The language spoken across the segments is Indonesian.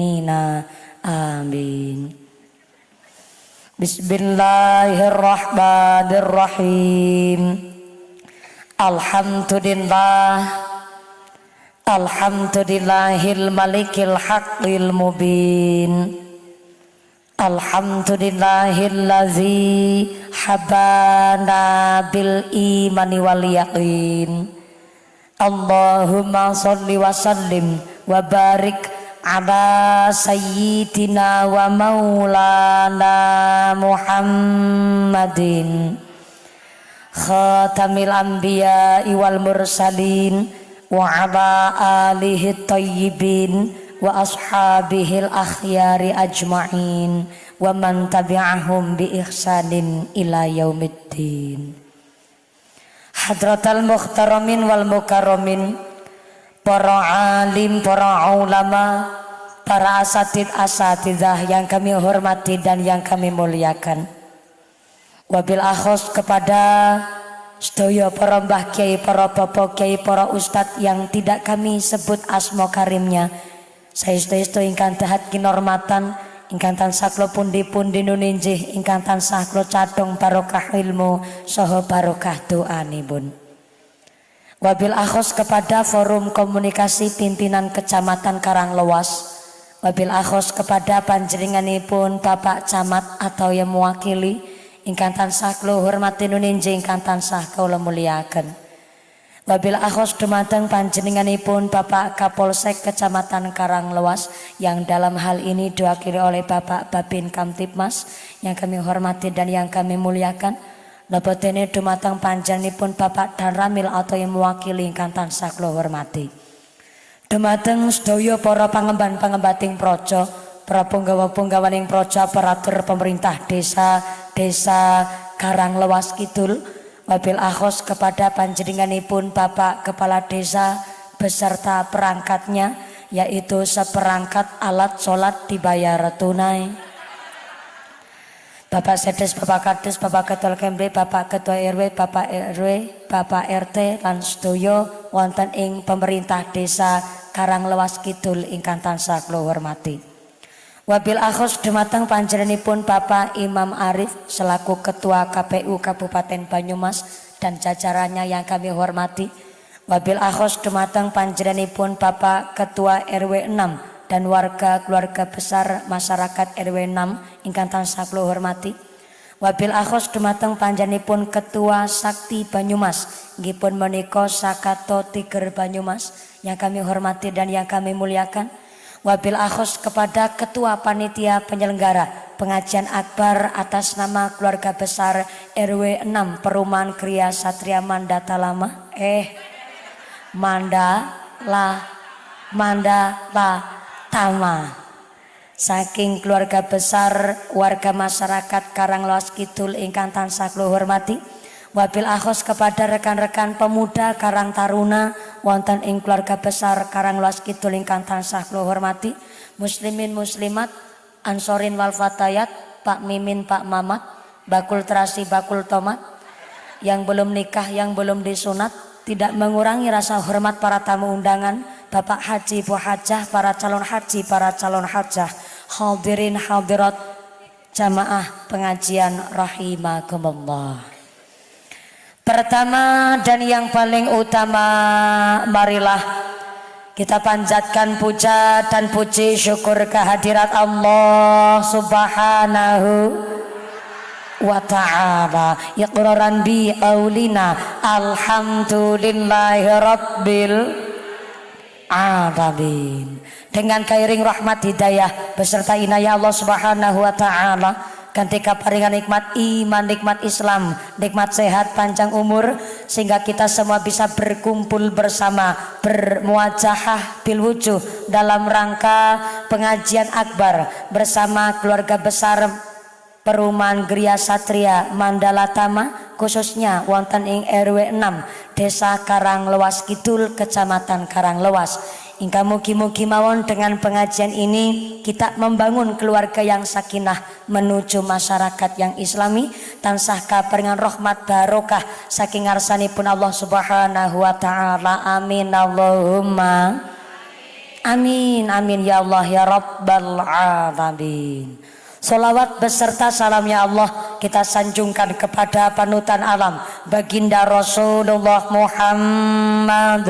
Nina amin. Bismillahirrahmanirrahim. Alhamdulillahil malikil haqqil mubin. Alhamdulillahillazi habana bil imani wal yaqin. Allahumma sholli wa sallim wa barik ala sayyidina wa maulana Muhammadin khatamil anbiya wal mursalin wa ala alihi thayyibin wa ashabihil akhyari ajma'in wa man tabi'ahum bi ihsanin ila yaumiddin. Hadratal muhtaramin wal mukarramin, para alim, para ulama, para asatidzah yang kami hormati dan yang kami muliakan. Wabil akhos kepada sedaya para mbah kiai, para bapak kiai, para ustadz yang tidak kami sebut asma karimnya. Saestu ingkang dahat kinormatan, ingkang tansah kula pundi-pundi nuninjih, ingkang tansah kula cadhong barokah ilmu saha barokah doanipun. Wabil akhos kepada forum komunikasi pimpinan Kecamatan Karanglewas. Wabil akhos kepada panjenenganipun Bapak Camat atau yang mewakili, ingkang tansah kula hormati nuninjih, ingkang tansah kula muliaken. Wabil akhos dumateng panjenenganipun Bapak Kapolsek Kecamatan Karanglewas yang dalam hal ini diwakili oleh Bapak Babin Kamtibmas yang kami hormati dan yang kami muliakan. Labotene dumateng panjenenganipun Bapak Danramil atau yang mewakili ingkang tansah kula hormati. Dumateng sedaya para pangemban-pangembating praja, para punggawa-punggawaning praja, aparatur pemerintah desa Karanglewas Kidul. Wabil akhos kepada panjenenganipun Bapak Kepala Desa beserta perangkatnya, yaitu seperangkat alat sholat dibayar tunai. Bapak Sedes, Bapak Kades, Bapak Ketua Kemri, Bapak Ketua RW, Bapak RW, Bapak RT lan sedaya wonten ing pemerintah desa Karanglewas Kidul ingkang tansah kula hormati. Wabil akhos dumateng panjenenganipun Bapak Imam Arif selaku Ketua KPU Kabupaten Banyumas dan jajarannya yang kami hormati. Wabil akhos dumateng panjenenganipun Bapak Ketua RW 6 dan warga keluarga besar masyarakat RW 6 ingkang tansah kula hormati. Wabil akhos dumateng panjenenganipun Ketua Sakti Banyumas nggih menika Sakato Tiger Banyumas yang kami hormati dan yang kami muliakan. Wabil akhos kepada Ketua Panitia Penyelenggara Pengajian Akbar atas nama keluarga besar RW 6 Perumahan Kriya Satria Mandala Tama. Saking keluarga besar warga masyarakat Karanglewas Kidul ingkang tansah kula hormati. Wabil akhos kepada rekan-rekan pemuda Karang Taruna wonten ing keluarga besar Karanglewas Kidul ingkang tansah kula hormati. Muslimin muslimat, ansorin wal fatayat, Pak Mimin, Pak Mamat, bakul terasi, bakul tomat, yang belum nikah, yang belum disunat, tidak mengurangi rasa hormat para tamu undangan, Bapak Haji, Bu Hajah, para calon haji, para calon hajah, hadirin hadirat jamaah pengajian rahimakumullah. Pertama dan yang paling utama, marilah kita panjatkan puja dan puji syukur kehadirat Allah Subhanahu wa ta'ala. Iqraran bi aulina alhamdulillahi rabbil alamin. Dengan kairing rahmat hidayah beserta inayah Allah Subhanahu wa ta'ala, ganti kaparingan nikmat iman, nikmat Islam, nikmat sehat, panjang umur, sehingga kita semua bisa berkumpul bersama, bermuajahah bil wujuh dalam rangka pengajian akbar bersama keluarga besar Perumahan Griya Satria Mandala Tama, khususnya wonten ing RW 6 Desa Karanglewas Kidul, Kecamatan Karanglewas. Hingga mugi-mugi mawon dengan pengajian ini kita membangun keluarga yang sakinah menuju masyarakat yang islami, tansah kaparingan rahmat barokah saking ngarsanipun Allah Subhanahu wa ta'ala. Amin Allahumma. Amin amin ya Allah ya Rabbal alamin. Salawat beserta salam ya Allah kita sanjungkan kepada panutan alam baginda Rasulullah Muhammad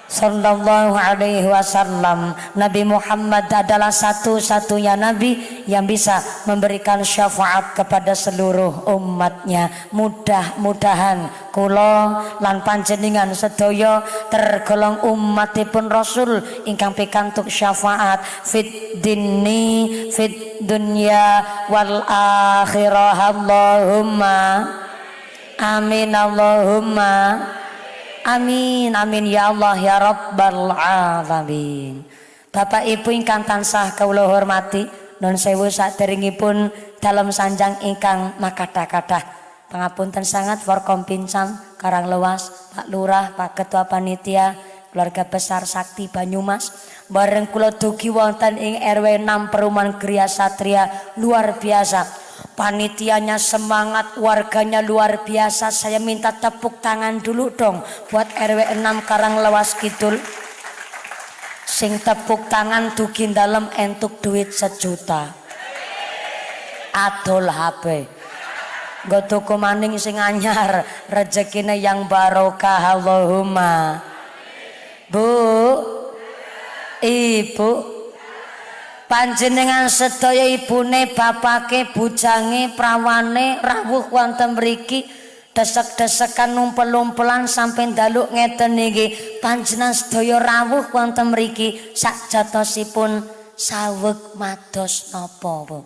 Sallallahu alaihi wasallam. Nabi Muhammad adalah satu-satunya nabi yang bisa memberikan syafaat kepada seluruh umatnya. Mudah-mudahan kula lan panjenengan sedaya tergolong umatipun Rasul ingkang pikantuk syafaat fit dinni fit dunya wal akhirah. Allahumma amin Allahumma amin amin ya Allah ya Rabbal alamin. Bapak Ibu ingkang tansah kawula hormati, nun sewu saderengipun dalam sanjang ingkang makathah-kathah. Pangapunten sangat Forkompincan Karanglewas, Pak Lurah, Pak Ketua Panitia, keluarga besar Sakti Banyumas, bareng kula dugi wonten ing RW 6 Perumahan Gria Satria luar biasa. Panitianya semangat, warganya luar biasa. Saya minta tepuk tangan dulu dong buat RW 6 Karanglewas Kidul. Sing tepuk tangan dugi dalem entuk duit 1 juta. Adol HP. Nggo tuku maning sing anyar, rezekine yang barokah Allahumma. Bu, Ibu, panjenengan sedaya ibune, bapake, bujange, prawane rawuh wonten mriki desek-desekan numpel-numpelan sampai ndaluk ngeten niki. Panjenengan sedaya rawuh wonten mriki sakjatosipun saweg mados napa, Bu?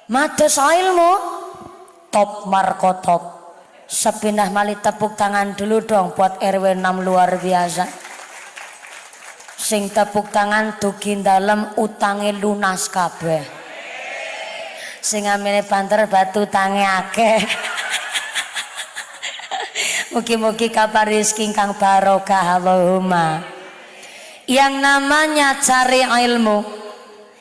Mados ilmu top markotop. Sepindah malih tepuk tangan dulu dong buat RW 6 luar biasa. Sing tepuk tangan dugi dalem utange lunas kabeh. Sing amene banter batu tange akeh. Mugi-mugi kabar rezeki ingkang barokah Allahumma. Yang namanya cari ilmu,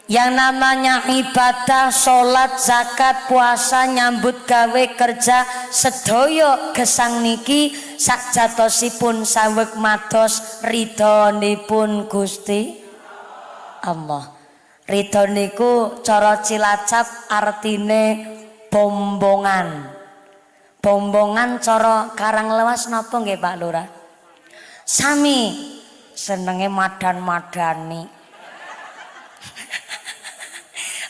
yang namanya ibadah, sholat, zakat, puasa, nyambut gawe, kerja, sedaya gesang niki sakjatosipun saweg mados ridhonipun Gusti Allah. Ridho niku cara Cilacap artine bombongan. Bombongan cara Karanglewas napa nggih Pak Lurah? Sami senenge madan-madani.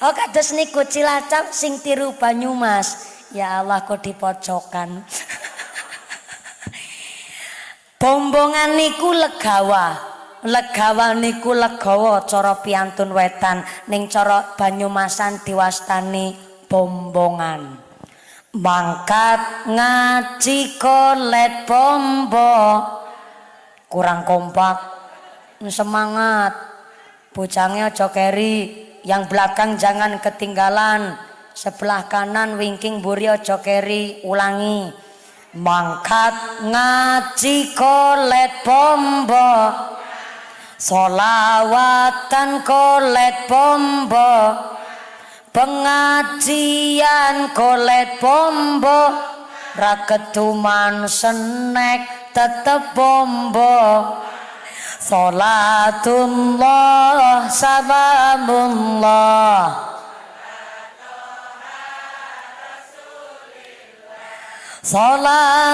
Oh kados niku Cilacap sing tiru Banyumas. Ya Allah kok di pojokan. Bombongan niku legawa. Legawa niku legawa cara piantun wetan, ning cara Banyumasan diwastani bombongan. Mangkat ngaji kolet bombo. Kurang kompak. Semangat. Bojange aja keri, yang belakang jangan ketinggalan. Sebelah kanan wingking buri aja keri, ulangi. Mangkat ngaji kolet bombo. Solawatan kolet bombo. Pengajian kolet bombo. Raketuman senek tetep bombo. Salatullah salamullah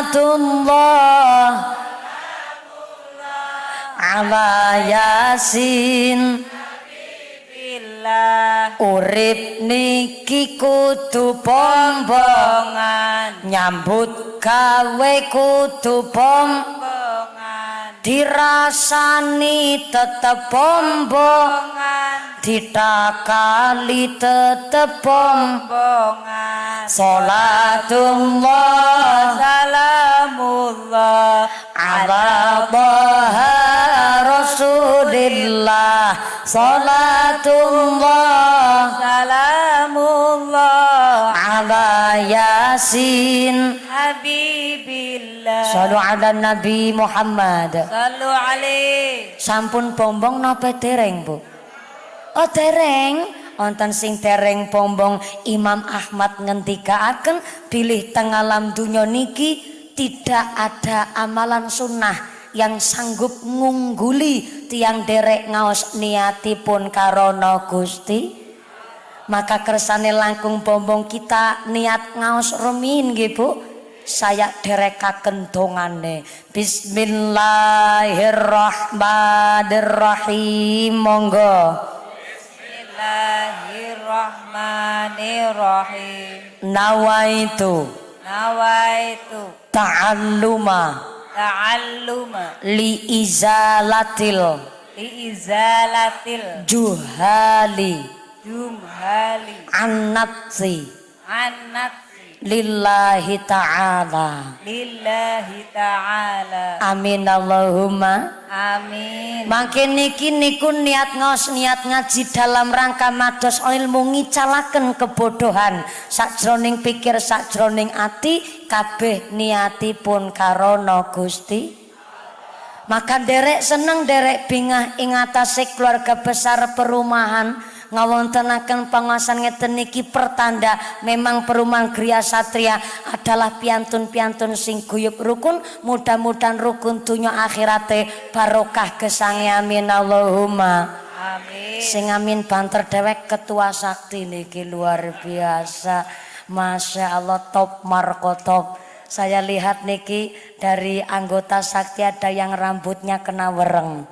Salatullah ala Yasin urip niki kudu bombongan, nyambut gawe kudu bombongan, dirasani tetep bombongan, ditakali tetep bombongan. Salatullah salamullah ala Taha Rasulillah. Salatullah salamullah ala Yasin Habibillah. Sallu ala Nabi Muhammad. Sallu alaihi. Sampun bombong napa dereng, Bu? Oh dereng. Wonten sing dereng bombong, Imam Ahmad ngendikaaken bilih teng alam dunya niki tidak ada amalan sunnah yang sanggup ngungguli tiang derek ngaos niatipun karono Gusti, maka kersane langkung bombong kita niat ngaos rumiyin nggih Bu. Saya derekaken dongane. Bismillahirrahmanirrahim. Monggo. Bismillahirrahmanirrahim. Nawaitu ta'alluma liizalatil juhali annatsi lillahi ta'ala. Amin Allahumma Amin. Makin niki niku niat ngaos niat ngaji dalam rangka mados ilmu ngicalaken kebodohan sakjroning pikir sakjroning ati kabeh niatipun karono Gusti. Maka derek seneng derek bingah ing atase keluarga besar perumahan ngawontenaken pangawasan ngeten niki pertanda memang perumahan Griya Satria adalah piantun-piantun sing guyub rukun. Mudah-mudahan rukun dunya akhirate barokah gesange. Amin Allahumma Amin. Sing amin banter dewek ketua sakti niki luar biasa. Masya Allah, top marko top. Saya lihat niki dari anggota sakti ada yang rambutnya kena wereng.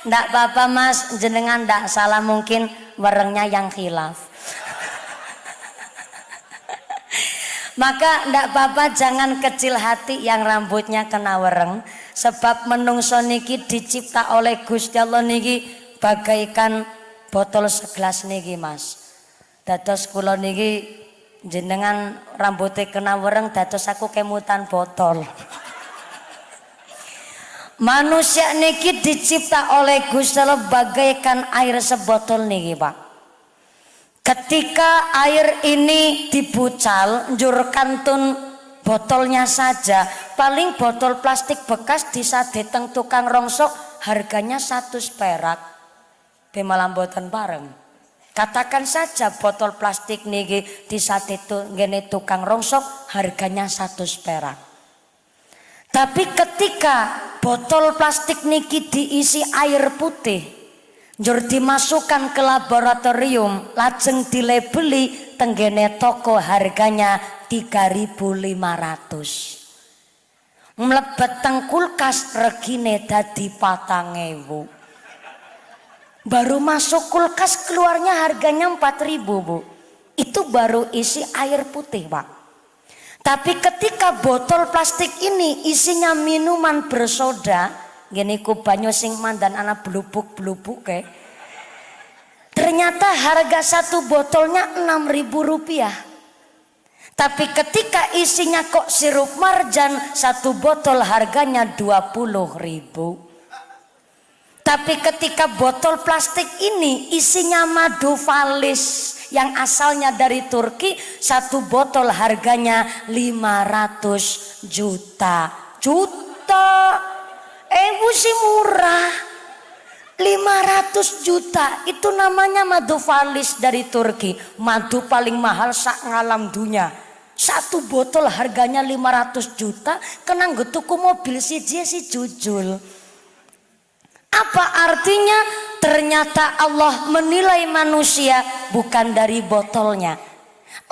Ndak apa-apa Mas, jenengan ndak salah, mungkin werengnya yang khilaf. Maka ndak apa-apa, jangan kecil hati yang rambutnya kena wereng. Sebab menungso niki dicipta oleh Gusti Allah niki bagaikan botol segelas niki Mas. Dados kula niki jenengan rambutnya kena wereng, dados aku kemutan botol. Manusia niki dicipta oleh Gusti Allah bagaikan air sebotol niki Pak. Ketika air ini dibucal, njur kantun botolnya saja, paling botol plastik bekas disadeteng tukang rongsok harganya 100 perak. Bemalam boten bareng. Katakan saja botol plastik niki disadeteng ngene tukang rongsok harganya 100 perak. Tapi ketika botol plastik niki diisi air putih, njur dimasukkan ke laboratorium, lajeng dilabeli tenggene toko harganya 3.500. Mlebet teng kulkas regine dadi 4.000. Baru masuk kulkas keluarnya harganya 4.000 Bu. Itu baru isi air putih Pak. Tapi ketika botol plastik ini isinya minuman bersoda, gini ku banyu sing mandan anak blubuk-blubuk ke. Ternyata harga satu botolnya 6.000 rupiah. Tapi ketika isinya kok sirup marjan, satu botol harganya 20.000. Tapi ketika botol plastik ini isinya madu falis yang asalnya dari Turki, satu botol harganya 500 juta. Sih murah. 500 juta itu namanya madu falis dari Turki. Madu paling mahal sak ngalam dunia. Satu botol harganya 500 juta, kena tuku mobil si jujul. Apa artinya? Ternyata Allah menilai manusia bukan dari botolnya.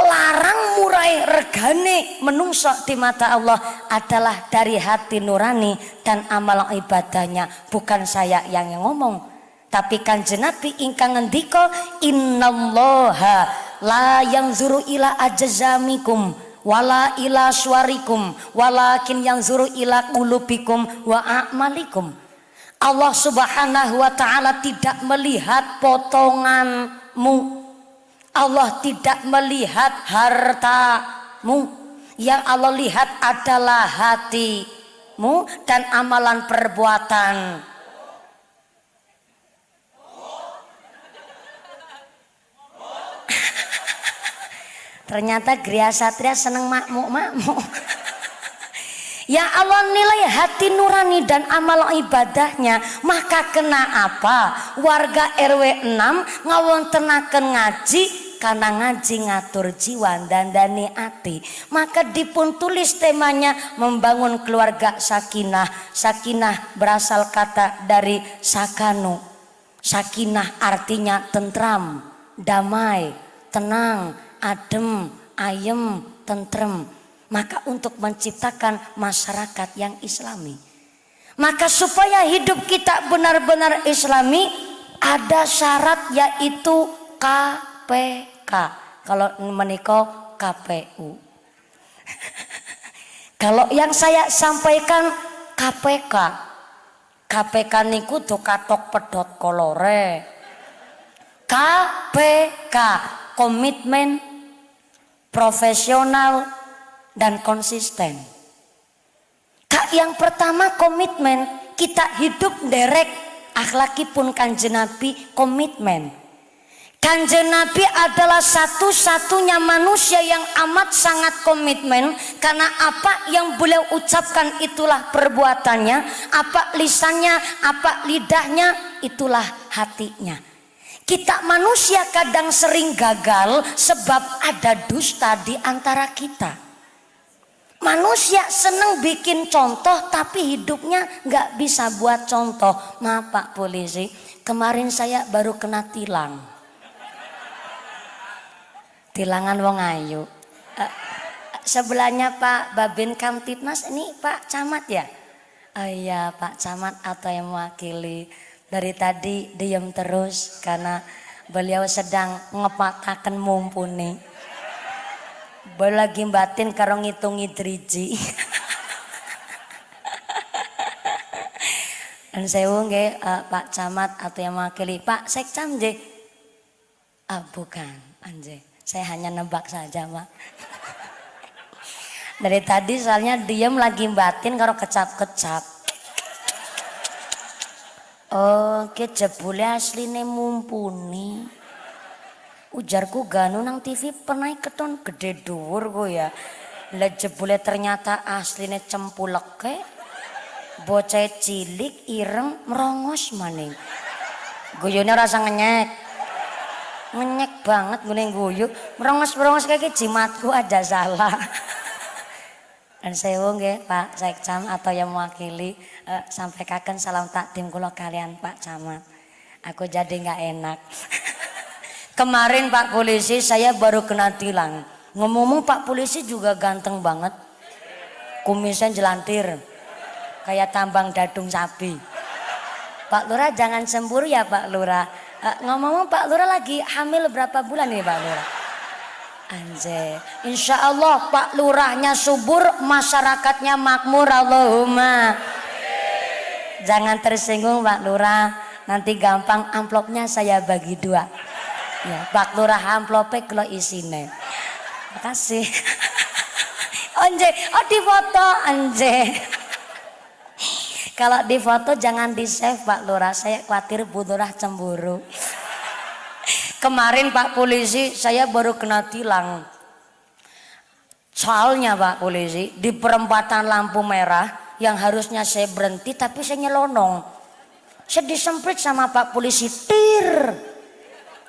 Larang murai regane menungso di mata Allah adalah dari hati nurani dan amal ibadahnya. Bukan saya yang ngomong, tapi Kanjeng Nabi ingkang ngendika, innallaha la yanzuru ila ajzamikum wala ila suwarikum walakin yanzuru ila qulubikum wa a'malikum. Allah Subhanahu wa ta'ala tidak melihat potonganmu. Allah tidak melihat hartamu. Yang Allah lihat adalah hatimu dan amalan perbuatan. Ternyata Griya Satria seneng makmuk-makmuk. Ya Allah nilai hati nurani dan amal ibadahnya. Maka kena apa? Warga RW 6 ngawontenaken ngaji karena ngaji ngatur jiwa dandani ati. Maka dipun tulis temanya membangun keluarga sakinah. Sakinah berasal kata dari sakanu. Sakinah artinya tentram, damai, tenang, adem, ayem, tentrem. Maka untuk menciptakan masyarakat yang islami, maka supaya hidup kita benar-benar islami, ada syarat yaitu KPK. Kalau menikah KPU. Kalau yang saya sampaikan KPK. KPK niku tuh katok pedot kolore. KPK, komitmen, profesional, dan konsisten. Yang pertama komitmen, kita hidup derek akhlakipun Kanjeng Nabi komitmen. Kanjeng Nabi adalah satu-satunya manusia yang amat sangat komitmen, karena apa yang beliau ucapkan itulah perbuatannya, apa lisannya, apa lidahnya, itulah hatinya. Kita manusia kadang sering gagal sebab ada dusta di antara kita. Manusia seneng bikin contoh tapi hidupnya nggak bisa buat contoh. Maaf Pak Polisi, kemarin saya baru kena tilang. Tilangan wong ayu. Sebelahnya Pak Babin Kamtipmas, ini Pak Camat ya? Oh iya Pak Camat atau yang mewakili. Dari tadi diam terus karena beliau sedang ngepatakan mumpuni. Baru lagi batin karo ngitungi driji. Dan sewu nggih Pak Camat atau yang mewakili. Pak Sekcam nggih. Bukan, anjay. Saya hanya nebak saja, Pak. Dari tadi soalnya diem lagi batin karo kecap-kecap. Oke, jebule asline mumpuni. Ujarku ganu nang TV pernah keton gede dhuwur go ya. Lah jebule ternyata asline cempuleke. Bocah cilik ireng merongos maning. Guyune rasa ngenyek. Ngenyek banget ngene guyu. Merongos-merongos kayak jimatku aja salah. Dan sewu nggih Pak Sekcam atau yang mewakili sampaikan salam takdim kula kalian Pak Camat. Aku jadi nggak enak. Kemarin Pak Polisi saya baru kena tilang. Ngomong-ngomong Pak Polisi juga ganteng banget. Kumisnya jelantir. Kayak tambang dadung sapi. Pak Lurah jangan cemburu ya Pak Lurah. Ngomong-ngomong Pak Lurah lagi hamil berapa bulan nih Pak Lurah? Anjay. Insya Allah Pak Lurahnya subur, masyarakatnya makmur. Allahumma. Jangan tersinggung Pak Lurah. Nanti gampang amplopnya saya bagi 2. Ya, Pak Lurah amplope kalau isine. Makasih. Anje, di foto anje. Kalau di foto jangan di save Pak Lurah, saya khawatir Bu Lurah cemburu. Kemarin Pak Polisi saya baru kena tilang. Soalnya Pak Polisi di perempatan lampu merah yang harusnya saya berhenti tapi saya nyelonong. Saya disemprit sama Pak Polisi, tir.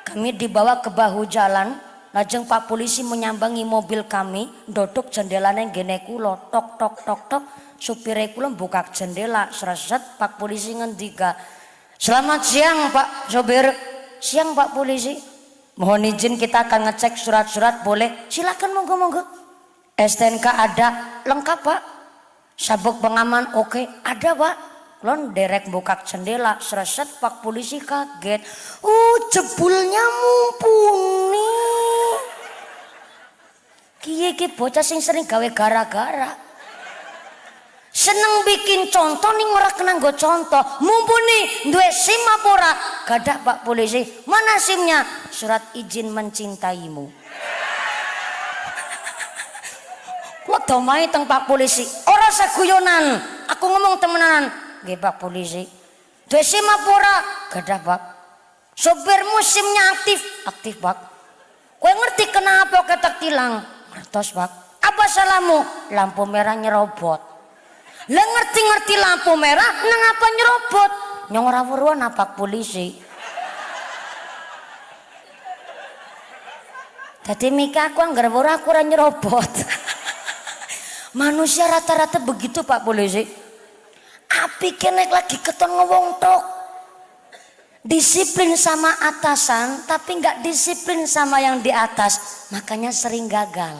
Kami dibawa ke bahu jalan, lajeng Pak Polisi menyambangi mobil kami, dodok jendelanya ngene kula, tok tok tok tok, supire kula buka jendela, sreset Pak Polisi ngendika, "Selamat siang Pak sopir." "Siang Pak Polisi." "Mohon izin kita akan ngecek surat-surat boleh?" "Silakan monggo-monggo." "STNK ada?" "Lengkap Pak." "Sabuk pengaman oke?" "Ada Pak." Lon derek buka jendela, sreset Pak Polisi kaget. Jebulnya mumpuni. Kiye ki bocah sing sering gawe gara-gara. Seneng bikin contoh ning ora kena nggo contoh. Mumpuni duwe SIM apa ora? Gadah Pak Polisi. "Mana SIM-nya?" "Surat izin mencintaimu." Kok domai teng Pak Polisi. "Ora seguyonan, aku ngomong temenan." "Nggih Pak Polisi." "Duwe SIM apa ora?" "Gadah Pak." "Sopirmu SIM-nya aktif?" "Aktif Pak." "Kowe ngerti kenapa ketek tilang?" "Ngertos Pak." "Apa salahmu?" "Lampu merah nyerobot." "Lah ngerti-ngerti lampu merah nang apa nyerobot?" "Nyong ora weruh Pak Polisi." Jadi Mika aku anggar ora aku ora nyerobot. Manusia rata-rata begitu Pak Polisi. Api kenek lagi ketemu wong tok. Disiplin sama atasan tapi nggak disiplin sama yang di atas, makanya sering gagal.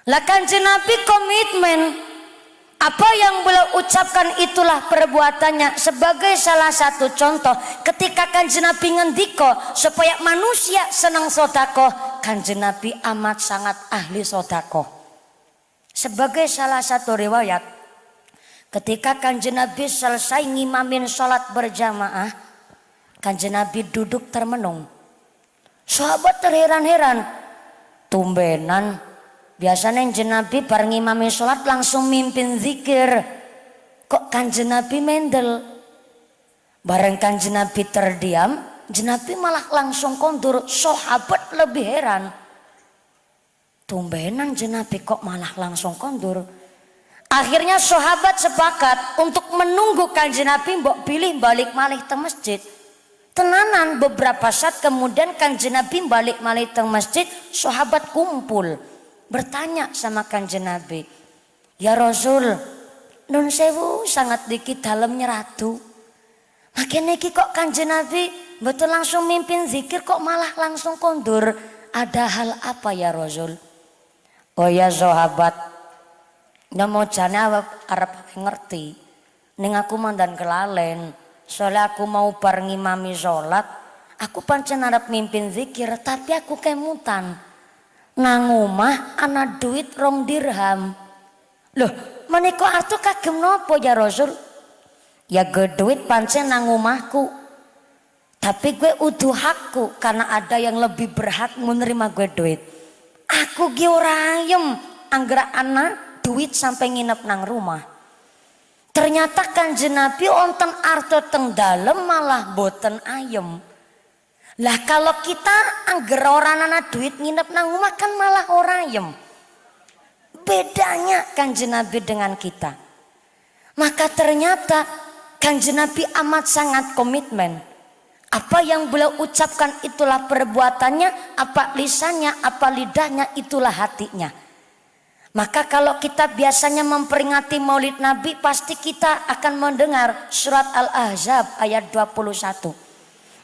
Lah Kanjeng Nabi komitmen, apa yang beliau ucapkan itulah perbuatannya. Sebagai salah satu contoh, ketika Kanjeng Nabi ngendiko supaya manusia senang sedekah, Kanjeng Nabi amat sangat ahli sedekah. Sebagai salah satu riwayat, ketika Kanjeng Nabi selesai ngimamin sholat berjamaah, Kanjeng Nabi duduk termenung. Sahabat terheran-heran, tumbenan biasanya Kanjeng Nabi bar ngimamin sholat langsung mimpin zikir, kok Kanjeng Nabi mendel. Bareng Kanjeng Nabi terdiam, Kanjeng Nabi malah langsung kondur. Sahabat lebih heran, tumbenan Kanjeng Nabi kok malah langsung kondur. Akhirnya sahabat sepakat untuk menunggu Kanjeng Nabi mbok pilih balik malih ke masjid. Tenanan beberapa saat kemudian Kanjeng Nabi balik malih ke masjid, sahabat kumpul bertanya sama Kanjeng Nabi, ya Rasul, nun sewu sangat dikit dalamnya ratu. Makin niki kok Kanjeng Nabi betul langsung mimpin zikir kok malah langsung kondur. Ada hal apa ya Rasul? Oh ya sahabat, namo jane arep ngerti. Ning aku mandan kelalen. Soalnya aku mau bar ngimami sholat, aku pancen arep mimpin zikir tapi aku kemutan. Nang omah ana duit 2 dirham. Loh, menika artu kagem nopo ya Rasul? Ya gue duit pancen nang omahku. Tapi gue uduh hakku karena ada yang lebih berhak menerima gue duit. Aku ge ora ayem anggere ana duit sampai nginep nang rumah. Ternyata Kanjeng Nabi onten arto teng dalem malah boten ayem. Lah kalau kita angger ora ana duit nginep nang omah kan malah ora ayem. Bedanya Kanjeng Nabi dengan kita. Maka ternyata Kanjeng Nabi amat sangat komitmen. Apa yang beliau ucapkan itulah perbuatannya, apa lisannya, apa lidahnya, itulah hatinya. Maka kalau kita biasanya memperingati Maulid Nabi, pasti kita akan mendengar surat Al-Ahzab ayat 21.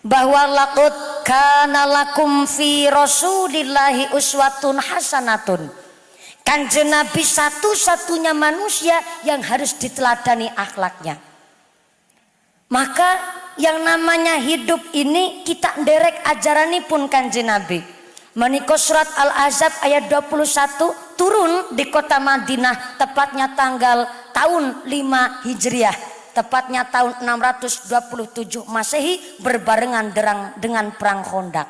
Bahwa laqad kana lakum fi Rasulillahi uswatun hasanatun. Kanjeng Nabi satu-satunya manusia yang harus diteladani akhlaknya. Maka yang namanya hidup ini kita nderek ajaranipun Kanjeng Nabi. Menika surat Al-Ahzab ayat 21 turun di kota Madinah tepatnya tahun 5 Hijriah, tepatnya tahun 627 Masehi berbarengan dengan perang Khandaq.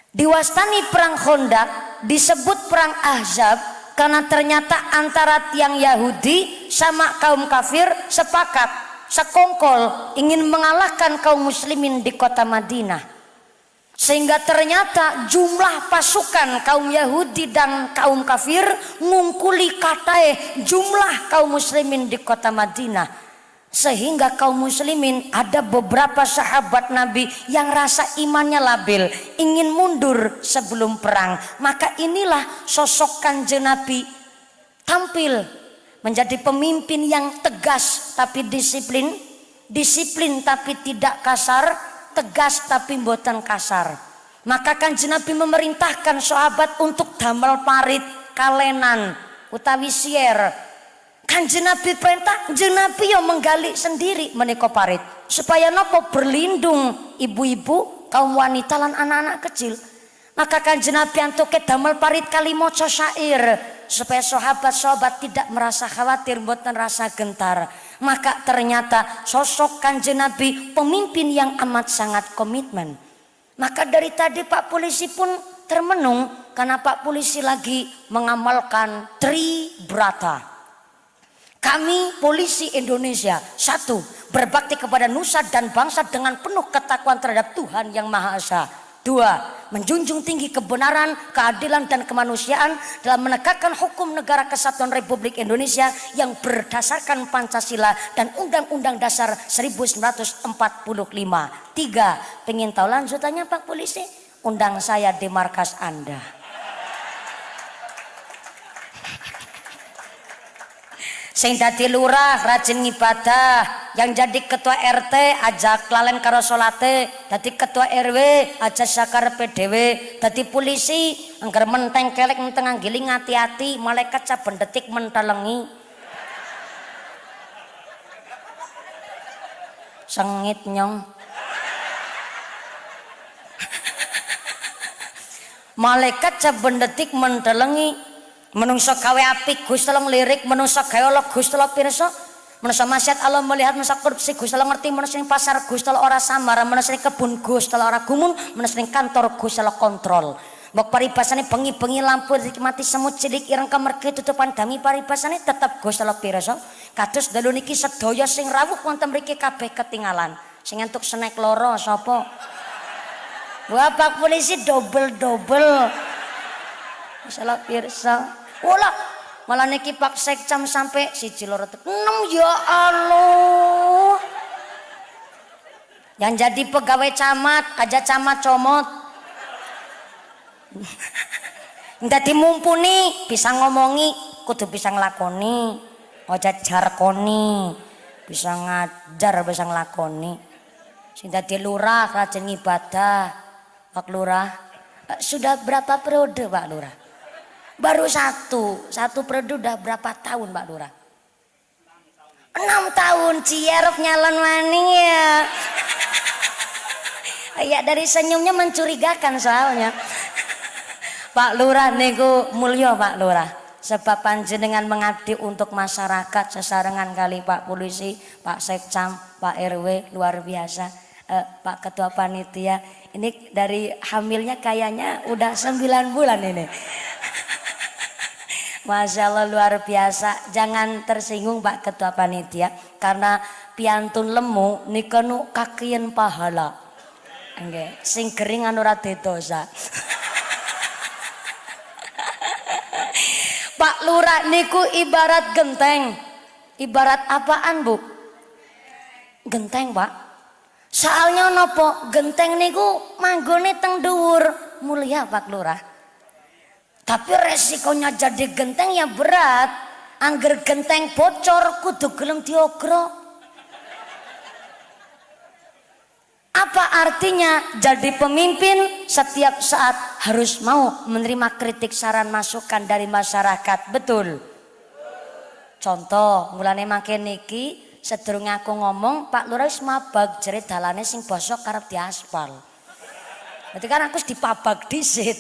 Diwastani perang Khandaq disebut perang Ahzab karena ternyata antara tiang Yahudi sama kaum kafir sepakat sekongkol ingin mengalahkan kaum muslimin di kota Madinah. Sehingga ternyata jumlah pasukan kaum Yahudi dan kaum kafir ngungkuli katae jumlah kaum muslimin di kota Madinah. Sehingga kaum muslimin ada beberapa sahabat Nabi yang rasa imannya labil, ingin mundur sebelum perang. Maka inilah sosok Kanjeng Nabi tampil menjadi pemimpin yang tegas tapi disiplin, disiplin tapi tidak kasar, tegas tapi mboten kasar. Maka Kanjeng Nabi memerintahkan sahabat untuk damel parit kalenan utawi sier. Kanjeng Nabi perintah, Kanjeng Nabi yang menggali sendiri menika parit supaya nopo berlindung ibu-ibu, kaum wanita lan anak-anak kecil. Maka Kanjeng Nabi antuke damel parit kali maca syair supaya sahabat-sahabat tidak merasa khawatir, mboten rasa gentar. Maka ternyata sosok Kanjeng Nabi pemimpin yang amat sangat komitmen. Maka dari tadi Pak Polisi pun termenung karena Pak Polisi lagi mengamalkan Tribrata. Kami polisi Indonesia, 1. Berbakti kepada nusa dan bangsa dengan penuh ketakwaan terhadap Tuhan Yang Maha Esa. 2. Menjunjung tinggi kebenaran, keadilan dan kemanusiaan dalam menegakkan hukum negara kesatuan Republik Indonesia yang berdasarkan Pancasila dan Undang-Undang Dasar 1945. 3. Pengen tahu lanjutannya Pak Polisi? undang saya di markas Anda. Sing dadi lurah rajin ngibadah, yang jadi ketua RT ajak lalen karo salate, dadi ketua RW aja sakar PDW, dadi polisi angger menteng kelek menteng anggiling hati-hati, malaikat saben detik mentelengi. Sengit nyong. Malaikat saben detik mentelengi. Menungso gawe apik Gusti Allah ngelirik, menungso gawe Allah Gusti Allah pirsa, menungso maksiat Allah melihat, menungso korupsi Gusti Allah ngerti, menungso ning pasar Gusti Allah ora samar, menungso ning kebun Gusti Allah ora gumun, menungso ning kantor Gusti Allah kontrol. Mbok paribasane bengi-bengi lampu mati semut cilik ireng kemergi tutupan dami paribasane tetep Gusti Allah pirsa. Kados dalu niki sedaya sing rawuh wonten mriki kabeh ketinggalan. Sing entuk snack loro sapa? Wah, Pak Polisi double. Salah pirsa. Wala malah niki Pak Sekcam sampai 1 loro 6 ya Allah. Yang jadi pegawai camat aja camat comot. Dadi mumpuni bisa ngomongi kudu bisa nglakoni. Aja jarkoni. Bisa ngajar bisa nglakoni. Sing dadi lurah rajin ibadah. Pak Lurah sudah berapa periode Pak Lurah? Baru satu periode udah berapa tahun Pak Lurah? 6 tahun cierep nyalon maning ya. Ya dari senyumnya mencurigakan soalnya. Pak Lurah niku mulya Pak Lurah. Sebab panjenengan mengabdi untuk masyarakat sesarengan kali Pak Polisi, Pak Sekcam, Pak RW luar biasa. Pak Ketua Panitia ini dari hamilnya kayaknya udah 9 bulan ini. Masya Allah luar biasa. Jangan tersinggung Pak Ketua Panitia, karena piantun lemu nika nu kakien pahala. Nggih, sing gering anu ora dosa. Pak Lurah niku ibarat genteng. Ibarat apaan Bu? Genteng Pak. Soalnya nopo genteng niku manggone teng dhuwur mulia Pak Lurah. Tapi resikonya jadi genteng ya berat. Angger genteng bocor kudu gelem diogro. Apa artinya jadi pemimpin setiap saat harus mau menerima kritik saran masukan dari masyarakat, betul? Contoh, mulane mangke niki sedurunge aku ngomong Pak Lurah wis mabag jere dalane sing bosok karep diaspal. Berarti kan aku wis dipabag dhisit.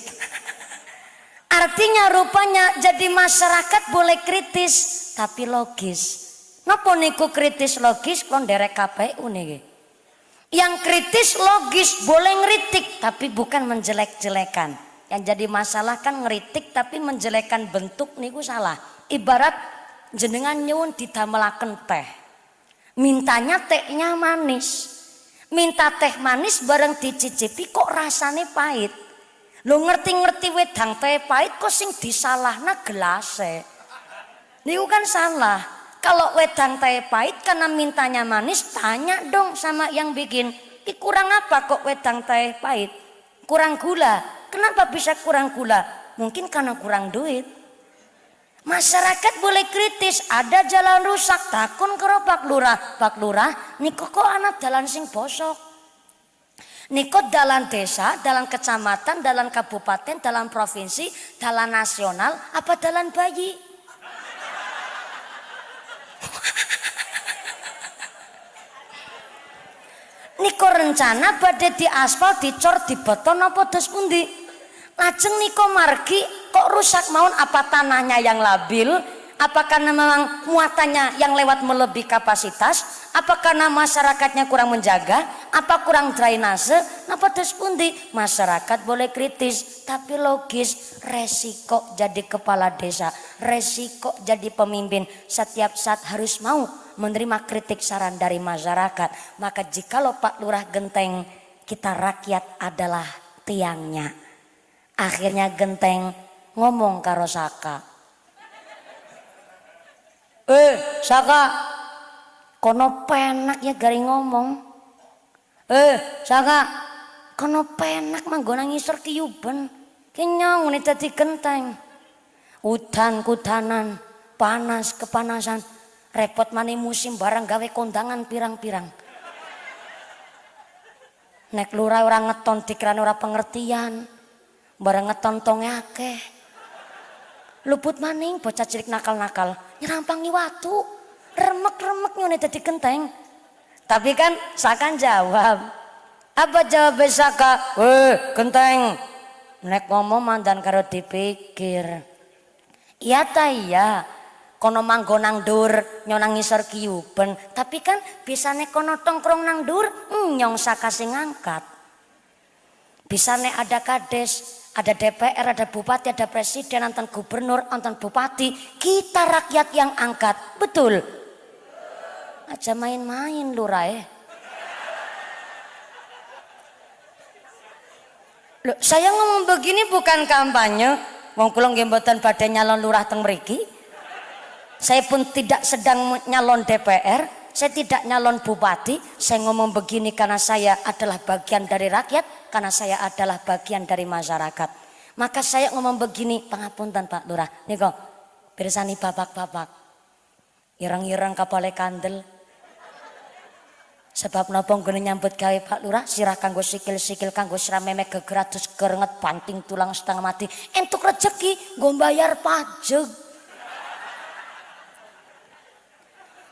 Artinya rupanya jadi masyarakat boleh kritis tapi logis. Napa niku kritis logis kalau nderek KPU niki? Yang kritis logis boleh ngeritik tapi bukan menjelek-jelekan. Yang jadi masalah kan ngeritik tapi menjelekkan bentuk niku salah. Ibarat jenengan nyuwun didamelaken teh. Mintanya tehnya manis. Minta teh manis bareng dicicipi kok rasane pahit. Lo ngerti-ngerti wedang teh pahit kok sing disalahna gelase. Niku kan salah. Kalau wedang teh pahit karena mintanya manis, tanya dong sama yang bikin. Kurang apa kok wedang teh pahit? Kurang gula. Kenapa bisa kurang gula? Mungkin karena kurang duit. Masyarakat boleh kritis, ada jalan rusak, takun karo Pak Lurah. Pak Lurah, niku kok anak jalan sing bosok. Niku dalam desa, dalam kecamatan, dalam kabupaten, dalam provinsi, dalam nasional, apa dalam bayi? Niku rencana badhe diaspal, dicor, dibeton apa dos pundi? Lajeng niku margi kok rusak mawon, apa tanahnya yang labil? Apa karena memang muatannya yang lewat melebihi kapasitas? Apa karena masyarakatnya kurang menjaga? Apa kurang drainase? Napa dos pundi? Masyarakat boleh kritis, tapi logis. Resiko jadi kepala desa, resiko jadi pemimpin. Setiap saat harus mau menerima kritik saran dari masyarakat. Maka jikalau Pak Lurah genteng, kita rakyat adalah tiangnya. Akhirnya genteng ngomong karo Saka. Saka, kono penak ya garing ngomong. Saka, kono penak manggon nang ngisor kiyuben. Ki nyong dadi genteng. Udan kudanan, panas kepanasan, repot mani musim barang gawe kondangan pirang-pirang. Nek lurah ora ngeton dikirane ora pengertian. Barang ngeton tonge akeh. Luput maning bocah cilik nakal-nakal nyerampangi watu. Remek-remek nyone dadi genteng. Tapi kan Sakan jawab. Apa jawab Saka? Genteng. Nek ngomong mandan karo dipikir. Iya ta iya. Kono manggon nang dur nyonang ngisor kiyuben. Tapi kan bisane kono tongkrong nang dur nyong Saka sing ngangkat. Bisane ada kades, ada DPR, ada bupati, ada presiden, anton gubernur, anton bupati. Kita rakyat yang angkat. Betul? Aja main-main lurah. Loh, saya ngomong begini bukan kampanye. Wong kula nggih mboten badhe nyalon lurah teng mriki. Saya pun tidak sedang nyalon DPR, saya tidak nyalon bupati. Saya ngomong begini karena saya adalah bagian dari rakyat, karena saya adalah bagian dari masyarakat. Maka saya ngomong begini, pangapunten Pak Lurah. Niko, pirsani bapak-bapak. Ireng-ireng kapale kandel. Sebab napa nggone nyambut gawe Pak Lurah sirah kanggo sikil-sikil kanggo srameme gegratus kerenget banting tulang setengah mati. Entuk rezeki nggo bayar pajak.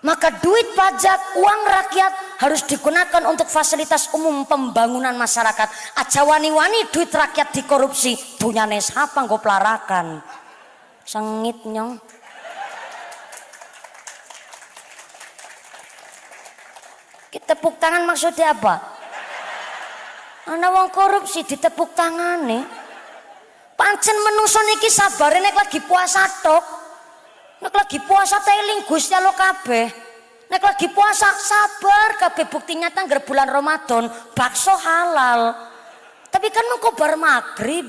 Maka duit pajak, uang rakyat harus digunakan untuk fasilitas umum pembangunan masyarakat. Aja wani-wani duit rakyat dikorupsi. Dunyane sapa nggo pelarakan. Sengit nyong. Tepuk tangan maksudnya apa? Ana wong korupsi ditepuk tangane. Pancen menungso niki sabare nek lagi puasa tok. Nek lagi puasa teling Gusti Allah kabeh. Nek lagi puasa sabar kabeh, bukti nyata ngger bulan Ramadan bakso halal. Tapi kan mengko bar magrib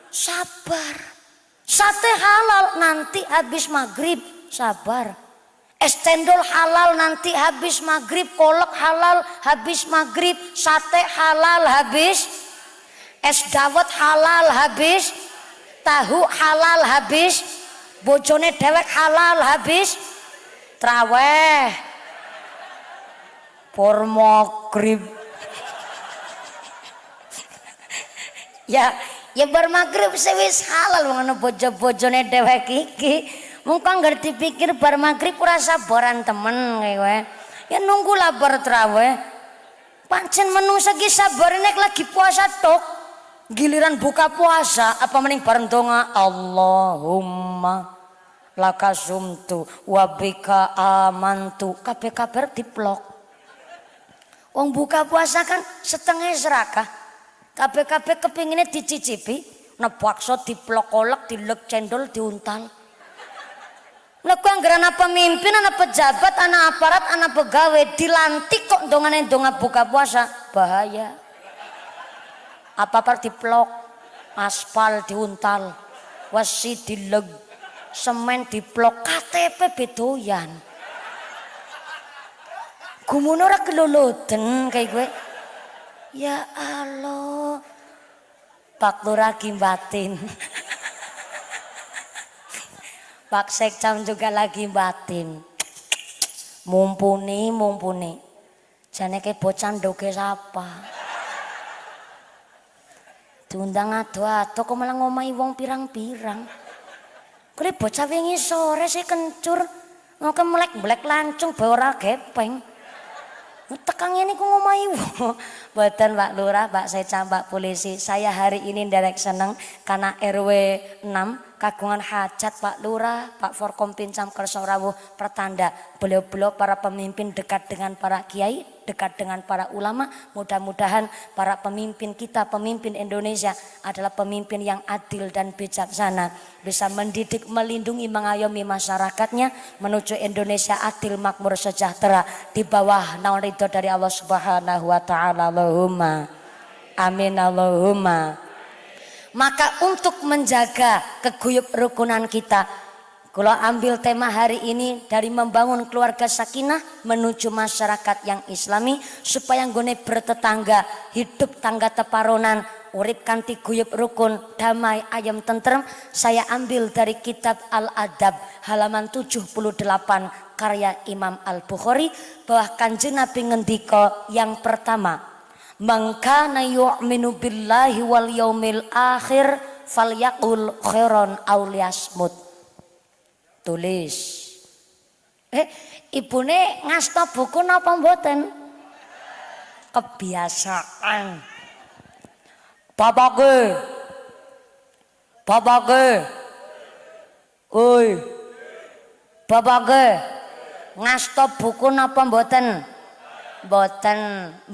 sabar. Sate halal nanti habis magrib sabar. Es cendol halal nanti habis maghrib, kolak halal habis maghrib, sate halal habis, es dawet halal habis, tahu halal habis, bojone dewek halal habis, traweh, por maghrib. Ya bermaghrib sewis halal ngono bojo-bojone dewek iki. Mungkin ngerti pikir bar maghrib ora sabaran temen kowe. Ya nunggu lah bar traweh. Pancen menungso ki sabar nek lagi puasa tok. Giliran buka puasa apa mending bareng donga Allahumma lakasumtu wa bika amantu. Kabeh kabar diplok. Wong buka puasa kan setengah serakah. Kabeh kepingine dicicipi, nebakso diplok kolak, dilek cendol diuntal. Nek anggaran apa pemimpin, anak pejabat, anak aparat, anak pegawai dilantik kok dongane donga buka puasa, bahaya. Apa diplok, aspal diuntal, wasi dileg, semen diplok, KTP bedoyan. Gumun ora keloloten kayak gue. Ya Allah, Pak Lurah batin. Pak Sekcam juga lagi batin. Mumpuni. Jane ke bocah ndoge sapa. Diundang ado-ado kok malah ngomahi wong pirang-pirang. Kule bocah wingi sore sih kencur. Ngoke melek-melek lancung bae ora gepeng. Tekang ini ku ngomahi wong. Mboten Pak Lurah, Pak Sekcam, Pak Polisi. Saya hari ini nderek seneng karena RW 6 kagungan hajat Pak Lurah, Pak Forkompinjam Kersorawuh pertanda beliau-beliau para pemimpin dekat dengan para kiai, dekat dengan para ulama. Mudah-mudahan para pemimpin kita, pemimpin Indonesia adalah pemimpin yang adil dan bijaksana, bisa mendidik, melindungi, mengayomi masyarakatnya menuju Indonesia adil, makmur, sejahtera di bawah naungan ridho dari Allah Subhanahu wa taala. Allahumma amin Allahumma. Maka untuk menjaga keguyup rukunan kita, Kalau ambil tema hari ini dari membangun keluarga sakinah menuju masyarakat yang islami supaya nggone bertetangga, hidup tangga teparonan, urip kanthi guyub rukun, damai ayam tentrem. Saya ambil dari kitab Al-Adab halaman 78 karya Imam Al-Bukhari bahwa Kanjeng Nabi ngendika yang pertama, "Man kana yu'minu billahi wal yaumil akhir falyaqul khairan aw liyasmut." Tulis. Ibune ngasta buku napa mboten? Kebiasaan. Bapake. Oi. Bapake. Ngasta buku napa mboten? Mboten.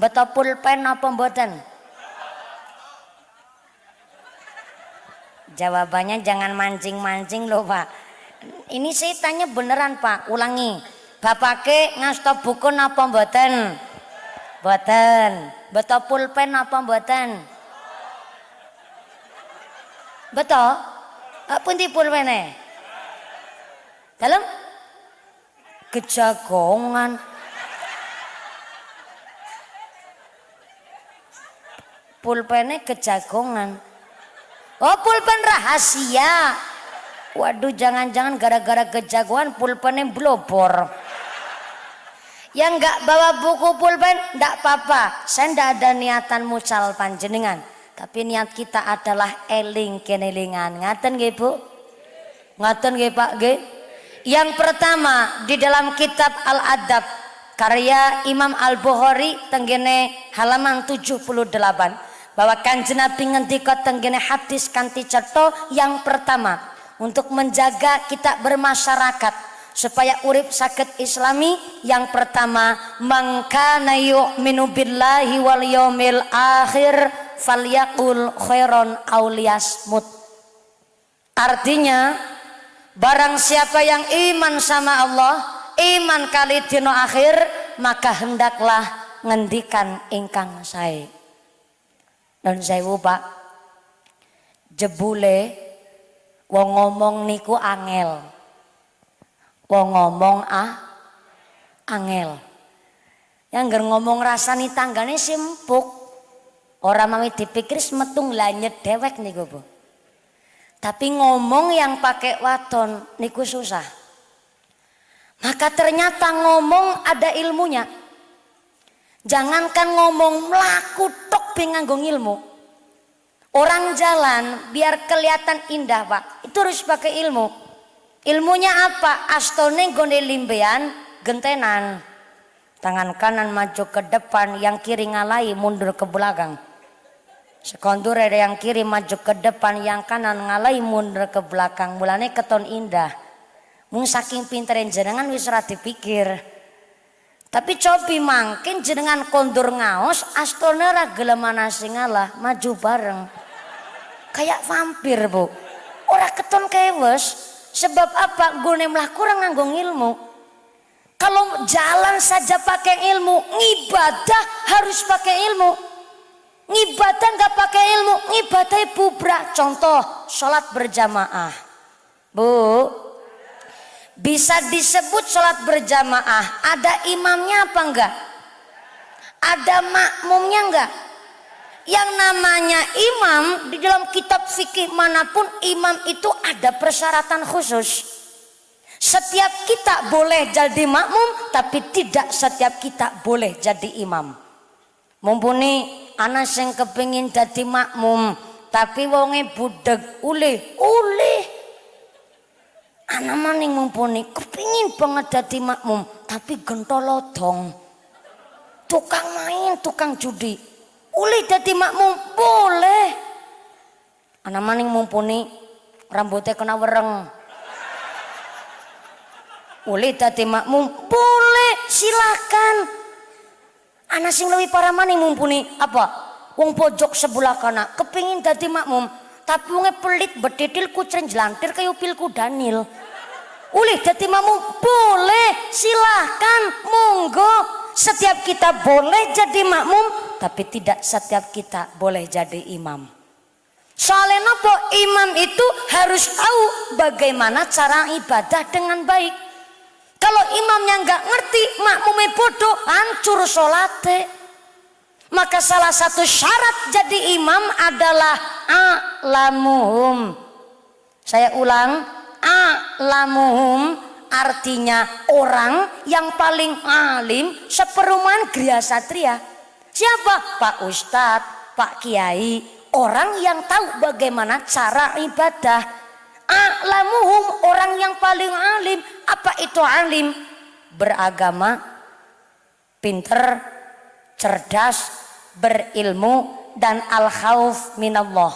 Beto pulpen napa mboten? Jawabannya jangan mancing-mancing loh, Pak. Ini saya tanya beneran, Pak. Ulangi. Bapake ngasta buku napa mboten? Mboten. Beto pulpen napa mboten? Beto? Pundi pulpene? Dalem? Kejagongan. Pulpene kejagongan. Oh, pulpen rahasia. Waduh, jangan-jangan gara-gara kejagoan pulpennya blobor. Yang nggak bawa buku pulpen nggak apa-apa. Saya nggak ada niatan mucal panjenengan, tapi niat kita adalah eling kenelingan. Ngaten nggih Bu? Ngaten nggih Pak nggih? Yang pertama di dalam kitab Al-Adab karya Imam Al-Bukhari tenggene halaman 78 bahwa Kanjeng Nabi ngendika tenggene hadis kanthi cetha yang pertama untuk menjaga kita bermasyarakat supaya urip sakit islami. Yang pertama, man kana yu'minu billahi wal yaumil akhir falyaqul khairan aw liyasmut. Artinya barang siapa yang iman sama Allah, iman kali dina akhir, maka hendaklah ngendikan ingkang sae. Dan sewu Pak, jebule wong ngomong niku angel. Wong ngomong angel. Yang ngger ngomong rasani tanggane simpuk. Ora mawi dipikir semetung lanyet dewek niku Bu. Tapi ngomong yang pakai waton niku susah. Maka ternyata ngomong ada ilmunya. Jangankan ngomong, mlaku tok be nganggo ilmu. Orang jalan biar kelihatan indah Pak, itu harus pakai ilmu. Ilmunya apa? Astone gone limbean gentenan. Tangan kanan maju ke depan, yang kiri ngalai mundur ke belakang. Sekondur ada yang kiri maju ke depan, yang kanan ngalai mundur ke belakang. Mulane keton indah. Mung saking pinterin jenengan wis ora dipikir. Tapi cobi mangkin jenengan kondur ngaos, astone ora gelem ana sing ngalah, maju bareng. Kayak vampir Bu. Ora keton kewes. Sebab apa? Gune mlah kurang nganggo ilmu. Kalau jalan saja pakai ilmu, ngibadah harus pakai ilmu. Ngibadah nggak pakai ilmu, ngibadah bubrah. Contoh, sholat berjamaah. Bu, bisa disebut sholat berjamaah. Ada imamnya apa enggak? Ada makmumnya enggak? Yang namanya imam di dalam kitab fikih manapun, imam itu ada persyaratan khusus. Setiap kita boleh jadi makmum, tapi tidak setiap kita boleh jadi imam. Mumpuni anak sing kepengin jadi makmum, tapi wonge budeg ulih. Anak maning mumpuni kepengin banget jadi makmum, tapi gentolodong. Tukang main, tukang judi. Ulih dadi makmum boleh. Anak maning mumpuni rambutnya kena wereng. Ulih dadi makmum boleh, silakan. Anak sing lebih parah maning mumpuni apa? Wong pojok sebelah kana kepingin dadi makmum, tapi wonge pelit bedidil kucren jelantir kayu pilku Daniel. Ulih dadi makmum boleh, silakan, monggo. Setiap kita boleh jadi makmum, tapi tidak setiap kita boleh jadi imam. Soalnya nopo, imam itu harus tahu bagaimana cara ibadah dengan baik. Kalau imamnya nggak ngerti, makmumnya bodoh, hancur sholatnya. Maka salah satu syarat jadi imam adalah a'lamuhum. Saya ulang, a'lamuhum artinya orang yang paling alim seperumahan Gria Satria. Siapa? Pak Ustadz, Pak Kiai, orang yang tahu bagaimana cara ibadah. A'lamuhum orang yang paling alim. Apa itu alim? Beragama, pinter, cerdas, berilmu, dan al-khauf minallah.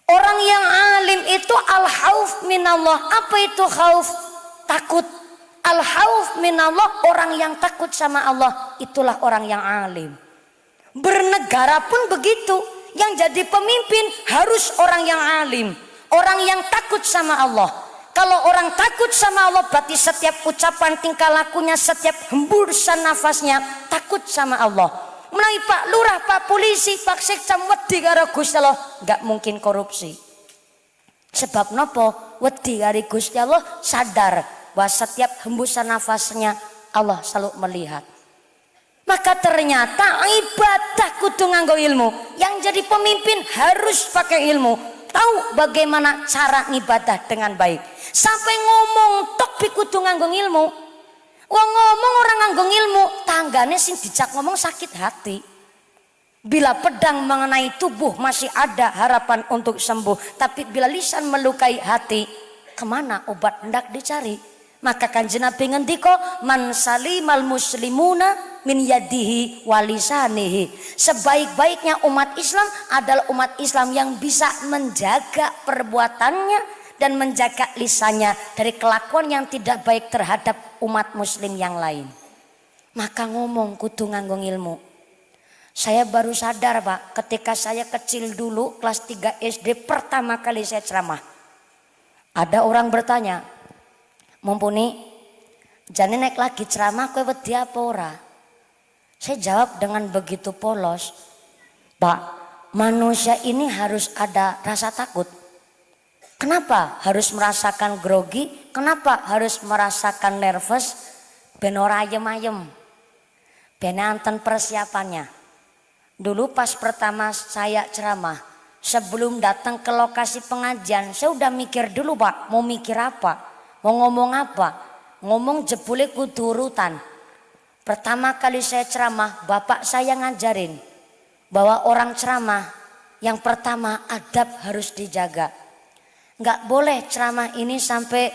Orang yang alim itu al-khauf minallah. Apa itu khauf? Takut. Al-khauf minallah, orang yang takut sama Allah, itulah orang yang alim. Bernegara pun begitu. Yang jadi pemimpin harus orang yang alim, orang yang takut sama Allah. Kalau orang takut sama Allah berarti setiap ucapan, tingkah lakunya, setiap hembusan nafasnya takut sama Allah. Mulai Pak Lurah, Pak Polisi, Pak Sekcam wedi karo Gusti Allah, enggak mungkin korupsi. Sebab nopo? Wedi karo Gusti Allah, sadar bahwa setiap hembusan nafasnya Allah selalu melihat. Maka ternyata ibadah kudu nganggo ilmu. Yang jadi pemimpin harus pakai ilmu, tahu bagaimana cara ibadah dengan baik. Sampai ngomong tok bi kudu nganggo ilmu. Wong ngomong orang nganggo ilmu, tanggane sing dijak ngomong sakit hati. Bila pedang mengenai tubuh masih ada harapan untuk sembuh, tapi bila lisan melukai hati, kemana obat hendak dicari? Maka Kanjeng Nabi ngendika, man salimal muslimuna min yadihi walisanihi. Sebaik-baiknya umat Islam adalah umat Islam yang bisa menjaga perbuatannya dan menjaga lisannya dari kelakuan yang tidak baik terhadap umat muslim yang lain. Maka ngomong kudu nganggo ilmu. Saya baru sadar Pak, ketika saya kecil dulu kelas 3 SD pertama kali saya ceramah. Ada orang bertanya, mumpuni jane naik lagi ceramah kowe wedi apa ora? Saya jawab dengan begitu polos, Pak, manusia ini harus ada rasa takut. Kenapa harus merasakan grogi? Kenapa harus merasakan nervous? Ben ora ayem-ayem. Ben anten persiapannya. Dulu pas pertama saya ceramah, sebelum datang ke lokasi pengajian, saya udah mikir dulu Pak, mau mikir apa? Mau ngomong apa? Ngomong jebule kudu urutan. Pertama kali saya ceramah, bapak saya ngajarin bahwa orang ceramah yang pertama adab harus dijaga. Nggak boleh ceramah ini sampai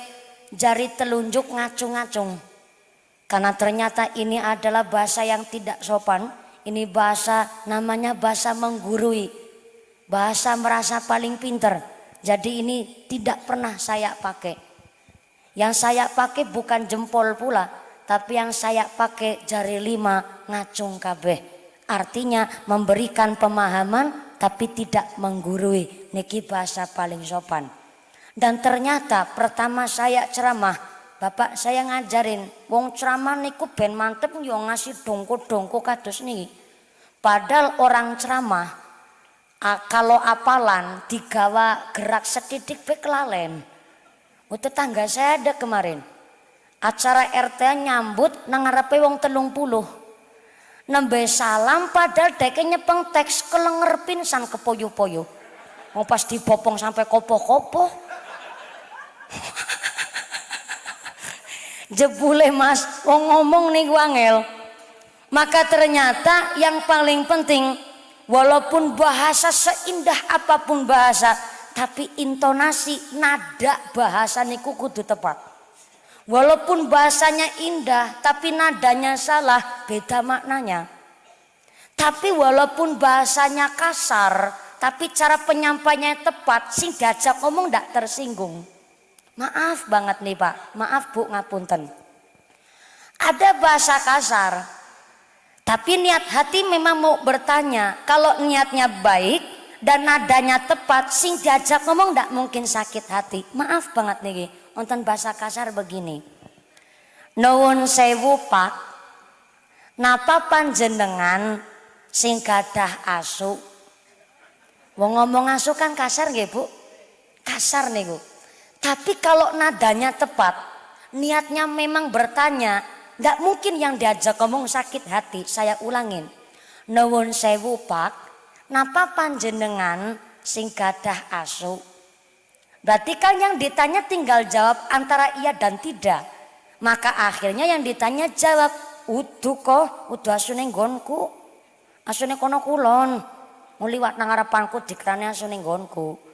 jari telunjuk ngacung-ngacung. Karena ternyata ini adalah bahasa yang tidak sopan. Ini bahasa namanya bahasa menggurui. Bahasa merasa paling pinter. Jadi ini tidak pernah saya pakai. Yang saya pakai bukan jempol pula, tapi yang saya pakai jari 5 ngacung kabeh. Artinya memberikan pemahaman tapi tidak menggurui. Niki bahasa paling sopan. Dan ternyata pertama saya ceramah, bapak saya ngajarin, wong ceramah niku ben mantep yo ngasih dongko-dongko kados niki. Padahal orang ceramah kalau apalan digawa gerak setitik be kelalen. Tetangga saya ada kemarin acara RT nyambut nang ngarepe wong 30. Nembe salam padahal deke nyepeng teks kelenger pinsan kepoyo-poyo. Mau pas dibopong sampai kopo-kopo. Jebule Mas wong ngomong nih angel. Maka ternyata yang paling penting, walaupun bahasa seindah apapun bahasa, tapi intonasi, nada bahasa niku kudu tepat. Walaupun bahasanya indah, tapi nadanya salah, beda maknanya. Tapi walaupun bahasanya kasar, tapi cara penyampaiannya tepat, sing diajak ngomong ndak tersinggung. Maaf banget nih Pak, maaf Bu ngapunten. Ada bahasa kasar, tapi niat hati memang mau bertanya. Kalau niatnya baik dan nadanya tepat, sing diajak ngomong ndak mungkin sakit hati. Maaf banget nih, wonten bahasa kasar begini. Nuwun sewu Pak, napa panjenengan sing gadah asu Wong ngomong asu kan kasar nggih Bu? Kasar niku. Tapi kalau nadanya tepat, niatnya memang bertanya, nggak mungkin yang diajak ngomong sakit hati. Saya ulangin. Nuwun sewu Pak, napa panjenengan sing gadah asu? Berarti kan yang ditanya tinggal jawab antara iya dan tidak. Maka akhirnya yang ditanya jawab, udu kok, udu asune nggonku. Asune kono kulon. Muliwat nang ngarepanku dikrane asune nggonku.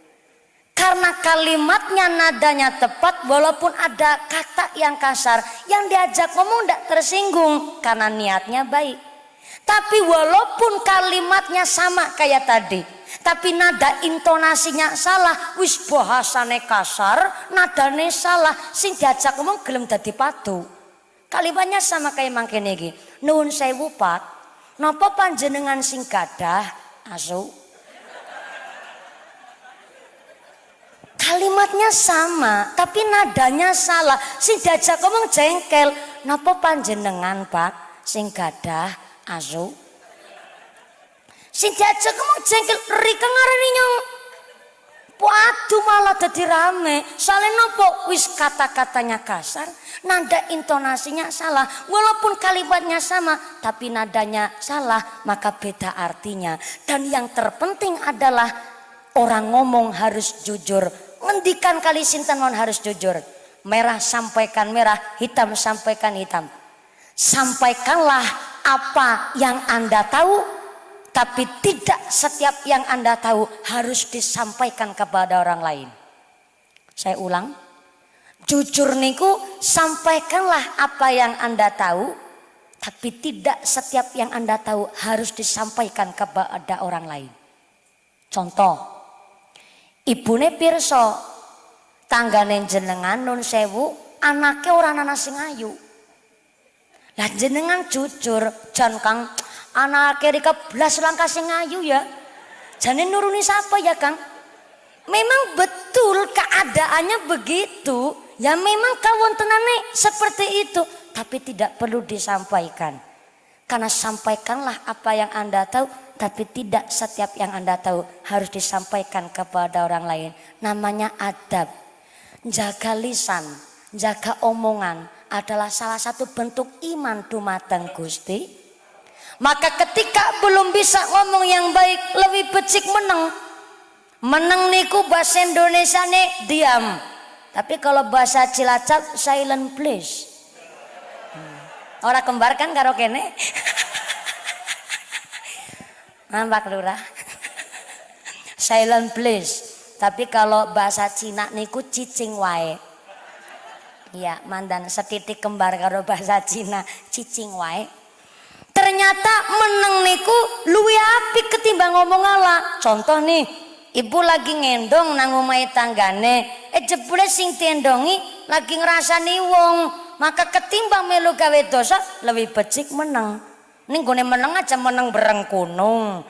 Karena kalimatnya nadanya tepat walaupun ada kata yang kasar, yang diajak ngomong tidak tersinggung karena niatnya baik. Tapi walaupun kalimatnya sama kayak tadi, tapi nada intonasinya salah, wis bahasane kasar, nadane salah, sing diajak ngomong gelem dadi padu. Kalimatnya sama kayak mangkene iki. Nuwun sewu Pak, napa panjenengan sing gadah asu? Kalimatnya sama, tapi nadanya salah. Sing diajak ngomong jengkel. Napa panjenengan Pak sing gadah asu? Sing diajak ngomong jengkel, rika ngarani nyong. Waduh malah dadi rame. Soalnya nopo wis kata-katanya kasar, nada intonasinya salah. Walaupun kalimatnya sama, tapi nadanya salah, maka beda artinya. Dan yang terpenting adalah orang ngomong harus jujur. Ngendikan kali sinten mon harus jujur. Merah sampaikan merah, hitam sampaikan hitam. Sampaikanlah apa yang Anda tahu, tapi tidak setiap yang Anda tahu harus disampaikan kepada orang lain. Saya ulang, jujur niku sampaikanlah apa yang Anda tahu, tapi tidak setiap yang Anda tahu harus disampaikan kepada orang lain. Contoh, ibune pirsa tanggane jenengan nun sewu, anake ora ana sing ayu. Lah jenengan jujur, jan Kang anake rika blas langkah sing ayu ya. Jane nuruni siapa ya Kang? Memang betul keadaannya begitu. Ya memang kawontenane seperti itu, tapi tidak perlu disampaikan. Karena sampaikanlah apa yang Anda tahu, tapi tidak setiap yang Anda tahu harus disampaikan kepada orang lain. Namanya adab. Jaga lisan, jaga omongan adalah salah satu bentuk iman dumateng Gusti. Maka ketika belum bisa ngomong yang baik, lebih becik meneng. Meneng niku bahasa Indonesia nih diam. Tapi kalau bahasa Cilacap silent please. Orang kembar kan karo kene. Nampak Lurah. Silent please. Tapi kalau bahasa Cina niku cicing wae. Iya, mandan setitik kembar karo bahasa Cina cicing wae. Ternyata meneng niku luwih apik ketimbang ngomong ala. Contoh nih, ibu lagi ngendong nang omahe tanggane, jebule sing diendongi lagi ngrasani wong, maka ketimbang melu gawe dosa lebih becik meneng. Ning gone meneng aja meneng berengkunung.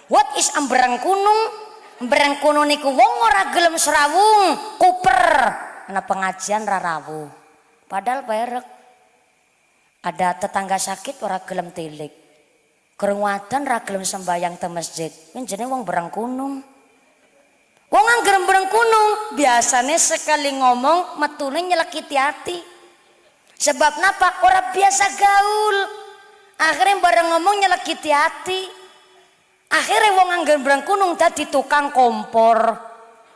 What is berengkunung? Berengkunung niku wong ora gelem serawung, kuper. Ana pengajian ra rawuh. Padahal barek. Ada tetangga sakit ora gelem tilik. Gereng wadan ra gelem sembayang te masjid. Kuwi jenenge wong berengkunung. Wong angger berengkunung biasane sekali ngomong metune nyelekiti hati. Sebab napa? Ora biasa gaul. Akhirnya bareng ngomong nyelekiti hati. Akhirnya wong angger berengkunung dadi tukang kompor.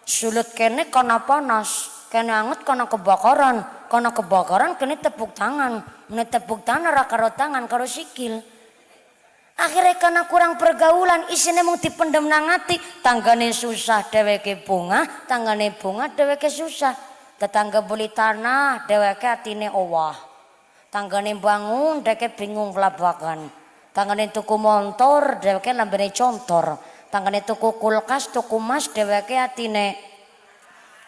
Sulut kene kana panas, kene anget kana kebakaran, kana kebakaran kene tepuk tangan. Mene tepuk tangan ora karo tangan karo sikil. Akhirnya karena kurang pergaulan isine mung dipendem nang ati, tanggane susah dheweke bunga, tanggane bunga dheweke susah. Tetangga beli tanah dheweke atine owah. Tanggane bangun dheweke bingung labakan. Tanggane tuku motor dheweke lambene contor. Tanggane tuku kulkas, tuku mas dheweke atine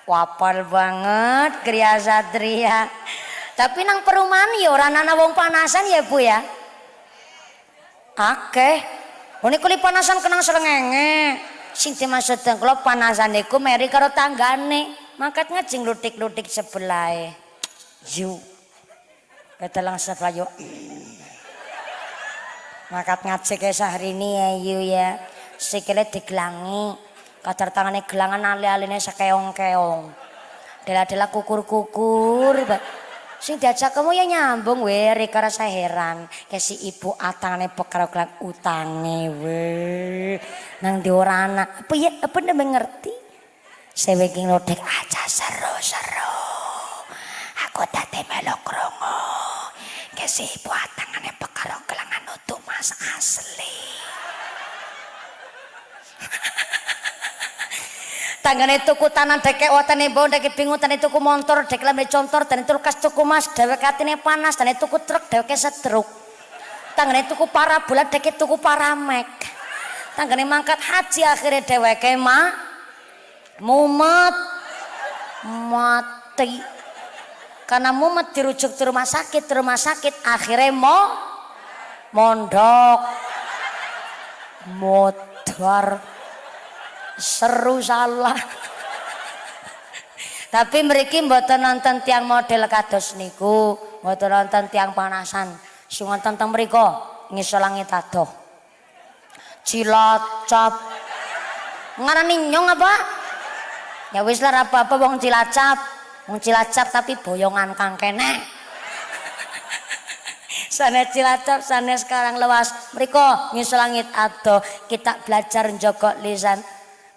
wapal banget kriya satria. Tapi nang perumahan ya ora ana wong panasan ya Bu ya. Akeh. Ini kuli panasan kenang srengenge. Sing dimaksud kula panasan iku meri karo tanggane. Makat ngajeng lutik-lutik sebelahe. Yu. Ketelang seplayo. Makat ngajek Sahrini ya yu ya. Sikile digelangi. kadar tangane gelangan ali-aline sakeong-keong. Dela-dela kukur-kukur. Sing diajak kamu ya nyambung we, rika rasa heran. Kayak si ibu atangane perkara gelang utange we. Nang di ora anak. Apa ndak ngerti? Sewe ki nglodek aja seru-seru. Aku dadi melu krungu. Kayak si ibu atangane perkara gelangan utuh Mas asli. Tanggane tuku tanan deke watane mbok deke bingung tane tuku motor dek lambe contor tane tulkas tuku mas dhewek atine panas tane tuku truk dheweke setruk. Tanggane tuku parabola deke tuku paramek. Tanggane mangkat haji akhire dheweke mumet mati. Karena mumet dirujuk ke rumah sakit akhirnya mondok modar seru salah. Tapi mriki mboten nonton tiang model kados niku, mboten nonton tiang panasan. Sing wonten teng mriku ngisor langit adoh. Cilacap. Ngarani nyong apa? Ya wis lah apa-apa wong Cilacap. Wong Cilacap tapi boyongan kang kene. Sanes Cilacap, sanes sekarang lewas. Mriko ngisor langit adoh. Kita belajar njogo lisan.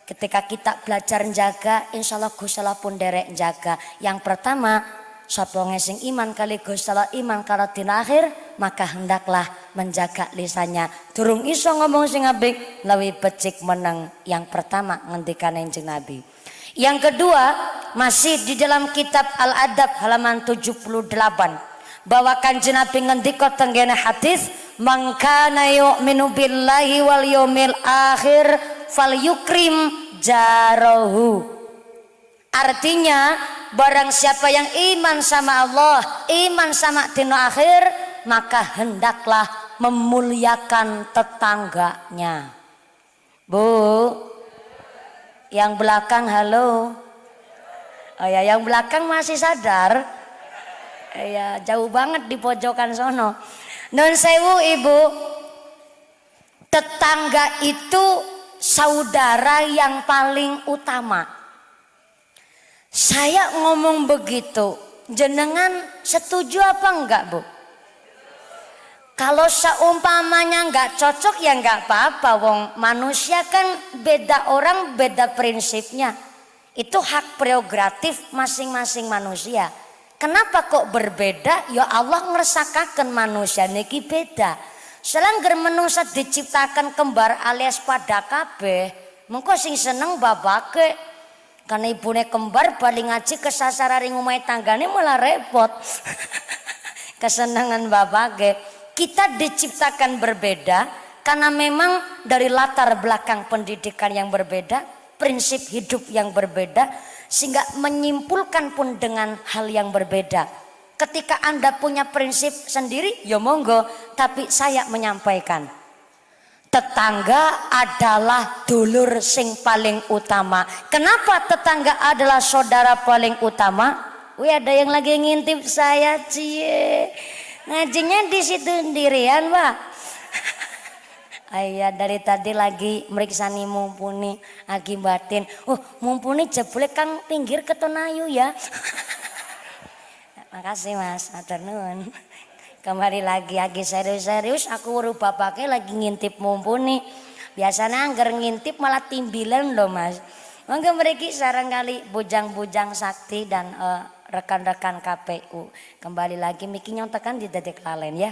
Ketika kita belajar menjaga, insya Allah Gusti Allah pun derek jaga. Yang pertama, sapa sing iman kali Gusti Allah, iman karo dina akhir, maka hendaklah menjaga lisannya. Durung iso ngomong sing apik, lebih becik meneng. Yang pertama ngendikan Kanjeng Nabi. Yang kedua, masih di dalam kitab Al-Adab halaman 78. Bahwa Kanjeng Nabi ngendika tenggene hadis, "Man kana yu'minu billahi wal yaumil akhir fal yukrim jarahu." Artinya barang siapa yang iman sama Allah, iman sama dina akhir, maka hendaklah memuliakan tetangganya. Bu, yang belakang halo. Oh ya, yang belakang masih sadar. Ya, jauh banget di pojokan sono. Nun sewu ibu, tetangga itu saudara yang paling utama. Saya ngomong begitu, jenengan setuju apa enggak Bu? Kalau seumpamanya enggak cocok ya enggak apa-apa, wong manusia kan beda orang beda prinsipnya. Itu hak prerogatif masing-masing manusia. Kenapa kok berbeda? Ya Allah ngersakaken manusia niki beda. Selangger menungsa diciptakan kembar alias pada kabeh, mengko sing seneng babake. Karena ibune kembar bali ngaji kesasar ring omahe tanggane malah repot. Kesenangan babake. Kita diciptakan berbeda karena memang dari latar belakang pendidikan yang berbeda, prinsip hidup yang berbeda, sehingga menyimpulkan pun dengan hal yang berbeda. Ketika Anda punya prinsip sendiri, ya monggo. Tapi saya menyampaikan, tetangga adalah dulur sing paling utama. Kenapa tetangga adalah saudara paling utama? Wih, ada yang lagi ngintip saya, cie. Ngajinya di situ sendirian, Pak. Ayah dari tadi lagi meriksa nih mumpuni, akibatin. Mumpuni jebule kang pinggir ketonayu ya. Makasih Mas, atur nuwun. Kembali lagi serius-serius aku weruh bapake lagi ngintip mumpuni. Biasanya angger ngintip malah timbilan loh Mas. Monggo mriki sareng kali bujang-bujang sakti dan rekan-rekan KPU. Kembali lagi miki nyontekan di dedek lalen ya.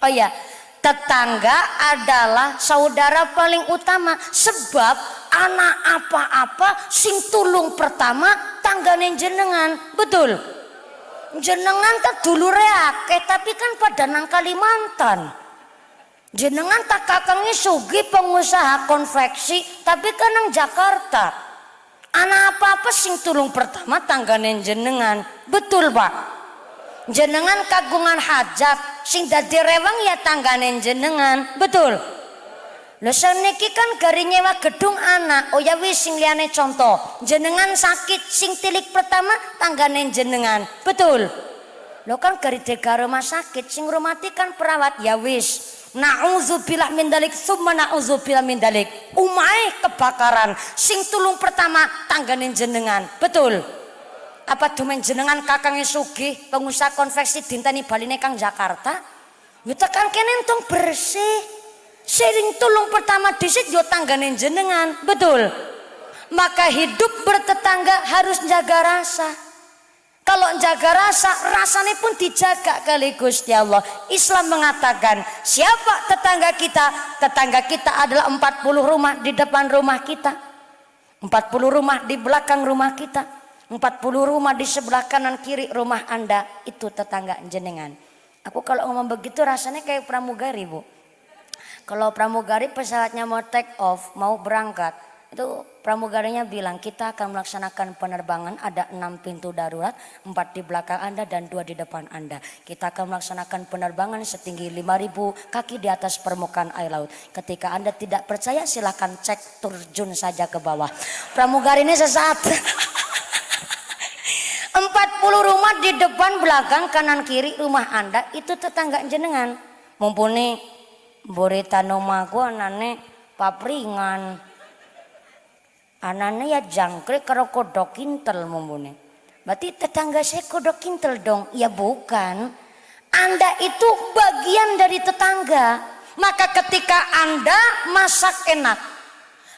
Oh ya, tetangga adalah saudara paling utama sebab anak apa-apa sing tulung pertama tanggane jenengan. Betul? Jenengan tak dulure akeh tapi kan pada nang Kalimantan. Jenengan tak kakangi sugi pengusaha konveksi tapi kan nang Jakarta. Anak apa-apa sing tulung pertama tanggane jenengan. Betul Pak? Jenengan kagungan hajat sing dadi rewang ya tanggane jenengan. Betul? Lho saniki kan gari nyewa gedung anak. Oh ya wis sing liyane contoh. Jenengan sakit sing tilik pertama tanggane jenengan. Betul? Lho kan gari dega rumah sakit sing rumati kan perawat ya wis. Na'udzubillah min dalik, summa na'udzubillah min dalik. Umai kebakaran. Sing tulung pertama tanggane jenengan. Betul. Apa domen jenengan kakangnya sugih, pengusaha konveksi dintani baline Kang Jakarta? Yo tekan kene entung bersih. Sering tulung pertama disit yo tanggane jenengan. Betul. Maka hidup bertetangga harus jaga rasa. Kalau jaga rasa, rasanya pun dijaga kali Gusti Allah. Islam mengatakan, siapa tetangga kita? Tetangga kita adalah 40 rumah di depan rumah kita, 40 rumah di belakang rumah kita, 40 rumah di sebelah kanan kiri rumah Anda. Itu tetangga jenengan. Aku kalau ngomong begitu rasanya kayak pramugari, Bu. Kalau pramugari pesawatnya mau take off, mau berangkat, itu pramugarinya bilang kita akan melaksanakan penerbangan, ada 6 pintu darurat, 4 di belakang Anda dan 2 di depan Anda. Kita akan melaksanakan penerbangan setinggi 5.000 kaki di atas permukaan air laut. Ketika Anda tidak percaya silahkan cek, terjun saja ke bawah. Pramugari ini sesat. 40 rumah di depan, belakang, kanan, kiri rumah Anda itu tetangga jenengan. Mumpuni borita nomaku anane papringan, anane ya jangkrik karo kodok kintel mumpuni. Berarti tetangga saya kodok kintel dong? Ya bukan. Anda itu bagian dari tetangga. Maka ketika Anda masak enak,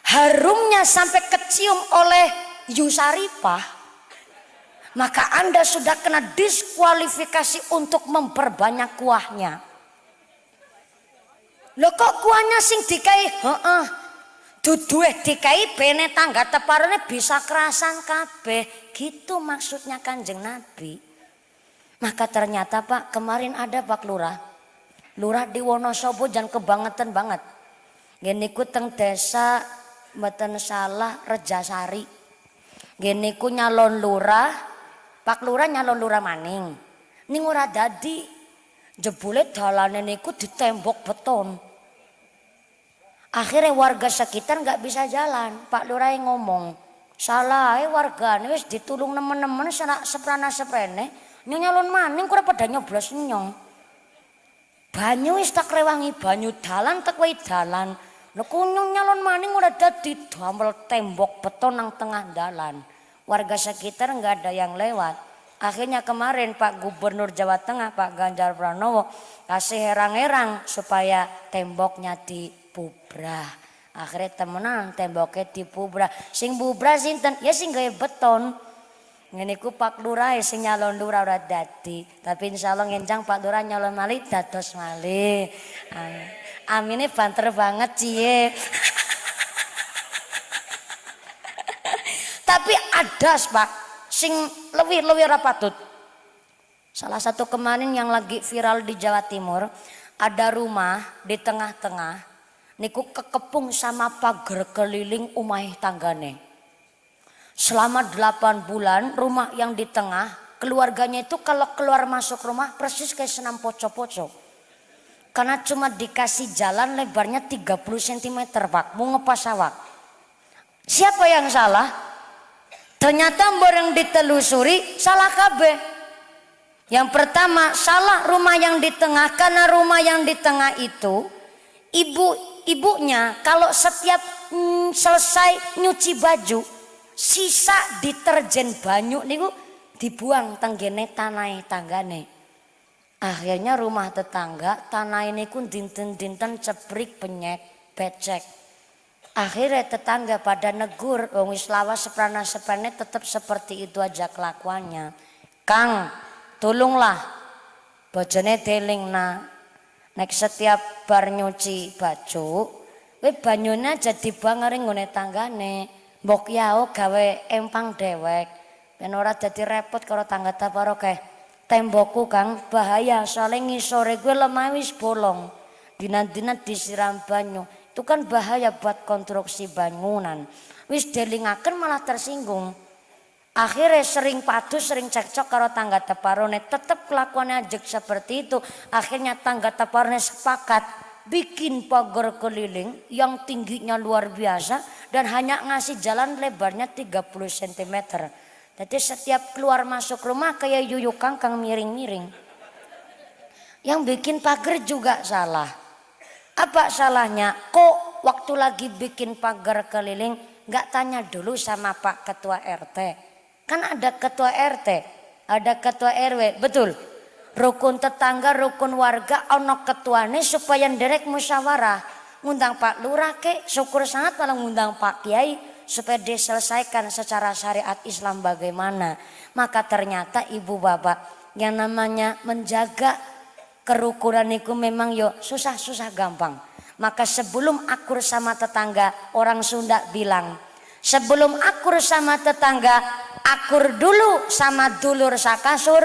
harumnya sampai kecium oleh Yusaripah, maka Anda sudah kena diskualifikasi untuk memperbanyak kuahnya. Loh kok kuahnya sing dikai? Heeh. Duduhe dikai bene tangga teparane bisa kerasan kabeh. Gitu maksudnya Kanjeng Nabi. Maka ternyata Pak, kemarin ada Pak Lurah. Lurah di Wonosobo jan kebangetan banget. Ngene ku teng desa mboten salah Rejasari. Ngene ku nyalon lurah, Pak Lurah nyalon lurah maning. Ning ora dadi. Jebule dalane niku ditembok beton. Akhirnya warga sekitar nggak bisa jalan. Pak Lurah ngomong, salah warga wis ditulung nemen-nemen seprana seprene. Nyalon maning kura pada nyoblos nyong. Banyu wis tak rewangi banyu, dalan tak wae dalan. Lho kunyung nyalon maning ora dadi damel tembok beton nang tengah dalan. Warga sekitar nggak ada yang lewat. Akhirnya kemarin Pak Gubernur Jawa Tengah Pak Ganjar Pranowo kasih herang-herang supaya temboknya dibubrah. Akhirnya temenan temboknya dibubrah. Sing bubrah sinten? Ya sing gawe beton. Ngene ku Pak Lurah sing nyalon lurah ora dadi. Tapi insyaallah ngenjang Pak Lurah nyalon malih dados malih. Amine banter banget cie. Tapi ada Pak sing lebih ora patut. Salah satu kemarin yang lagi viral di Jawa Timur, ada rumah di tengah-tengah niku kekepung sama pagar keliling umah tanggane. Selama 8 bulan rumah yang di tengah, keluarganya itu kalau keluar masuk rumah persis kayak senam poco-poco. Karena cuma dikasih jalan lebarnya 30 cm Pak, mau ngepas awak. Siapa yang salah? Ternyata bareng ditelusuri salah kabeh. Yang pertama salah rumah yang di tengah, karena rumah yang di tengah itu ibunya kalau setiap selesai nyuci baju, sisa deterjen banyu niku dibuang tenggene tanah tanggane. Akhirnya rumah tetangga tanah ini ku dinten-dinten ceprik penyek becek. Akhirnya tetangga pada negur, wong wis lawas seprana sepene tetap seperti itu aja kelakuannya. Kang, tolonglah bojone delingna. Nek setiap bar nyuci baju, kowe banyune aja dibuang ning nggone tanggane. Mbok yao gawe empang dewek. Ben ora dadi repot karo tangga taparo kae. Tembokku Kang bahaya soalnya ngisore gue lemah wis bolong. Dina-dina disiram banyu. Itu kan bahaya buat konstruksi bangunan. Wis delingaken malah tersinggung. Akhirnya sering padu, sering cekcok karo tangga teparone. Tetap kelakuannya ajek seperti itu. Akhirnya tangga teparone sepakat bikin pagar keliling yang tingginya luar biasa dan hanya ngasih jalan lebarnya 30 cm. Jadi setiap keluar masuk rumah kayak yuyuk kangkang miring-miring. Yang bikin pagar juga salah. Apa salahnya? Kok waktu lagi bikin pagar keliling nggak tanya dulu sama Pak Ketua RT? Kan ada Ketua RT, ada Ketua RW, betul? Rukun tetangga, rukun warga, ono ketuane supaya nderek musyawarah. Ngundang Pak Lurah ke, syukur sangat kalau ngundang Pak Kiai supaya diselesaikan secara syariat Islam bagaimana. Maka ternyata ibu bapak yang namanya menjaga kerukunan itu memang yo susah-susah gampang. Maka sebelum akur sama tetangga, orang Sunda bilang, sebelum akur sama tetangga, akur dulu sama dulur sakasur,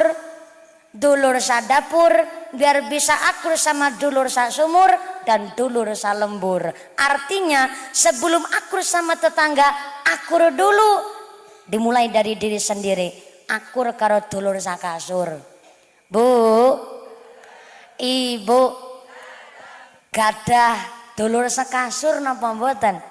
dulur sadapur, biar bisa akur sama dulur sasumur dan dulur salembur. Artinya sebelum akur sama tetangga, akur dulu. Dimulai dari diri sendiri, akur karo dulur sakasur. Bu, ibu gadah dulur sekasur napa mboten?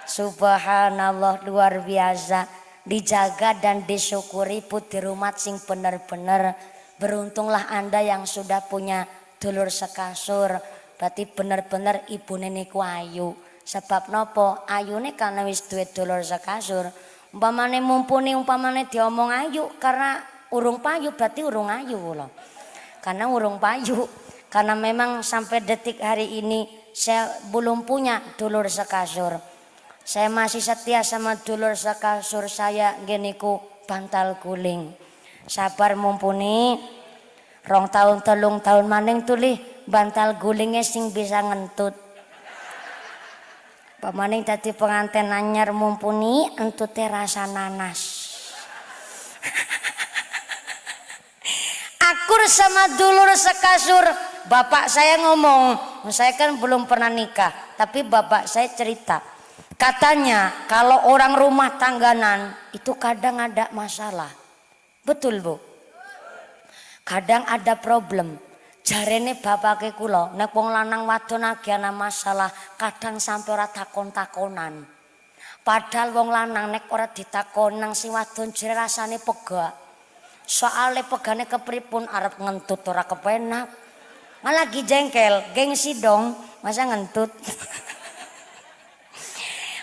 Subhanallah, luar biasa. Dijaga dan disyukuri putri rumah sing bener-bener. Beruntunglah Anda yang sudah punya dulur sekasur. Berarti bener-bener ibune niku ayu. Sebab nopo? Ayune karena wis duwe dulur sekasur. Umpamane mumpuni, umpamane diomong ayu karena urung payu, berarti urung ayu loh. Karena urung payu. Karena memang sampai detik hari ini saya belum punya dulur sekasur. Saya masih setia sama dulur sekasur saya geniku bantal guling. Sabar mumpuni, 2 tahun 3 tahun maning tulih bantal gulingnya sing bisa ngentut. Pamaning dadi penganten anyar mumpuni entute rasa nanas. Akur sama dulur sekasur. Bapak saya ngomong, saya kan belum pernah nikah, tapi bapak saya cerita. Katanya kalau orang rumah tangganan itu kadang ada masalah. Betul Bu? Kadang ada problem. Jarene bapake kula nek wong lanang wadon lagi ana masalah, kadang sampai ora takon-takonan. Padahal wong lanang nek ora ditakon nang si wadon jere rasane pegak. Soale pegane kepripun arep ngentut ora kepenak. Malah lagi jengkel, gengsi dong, masa ngentut.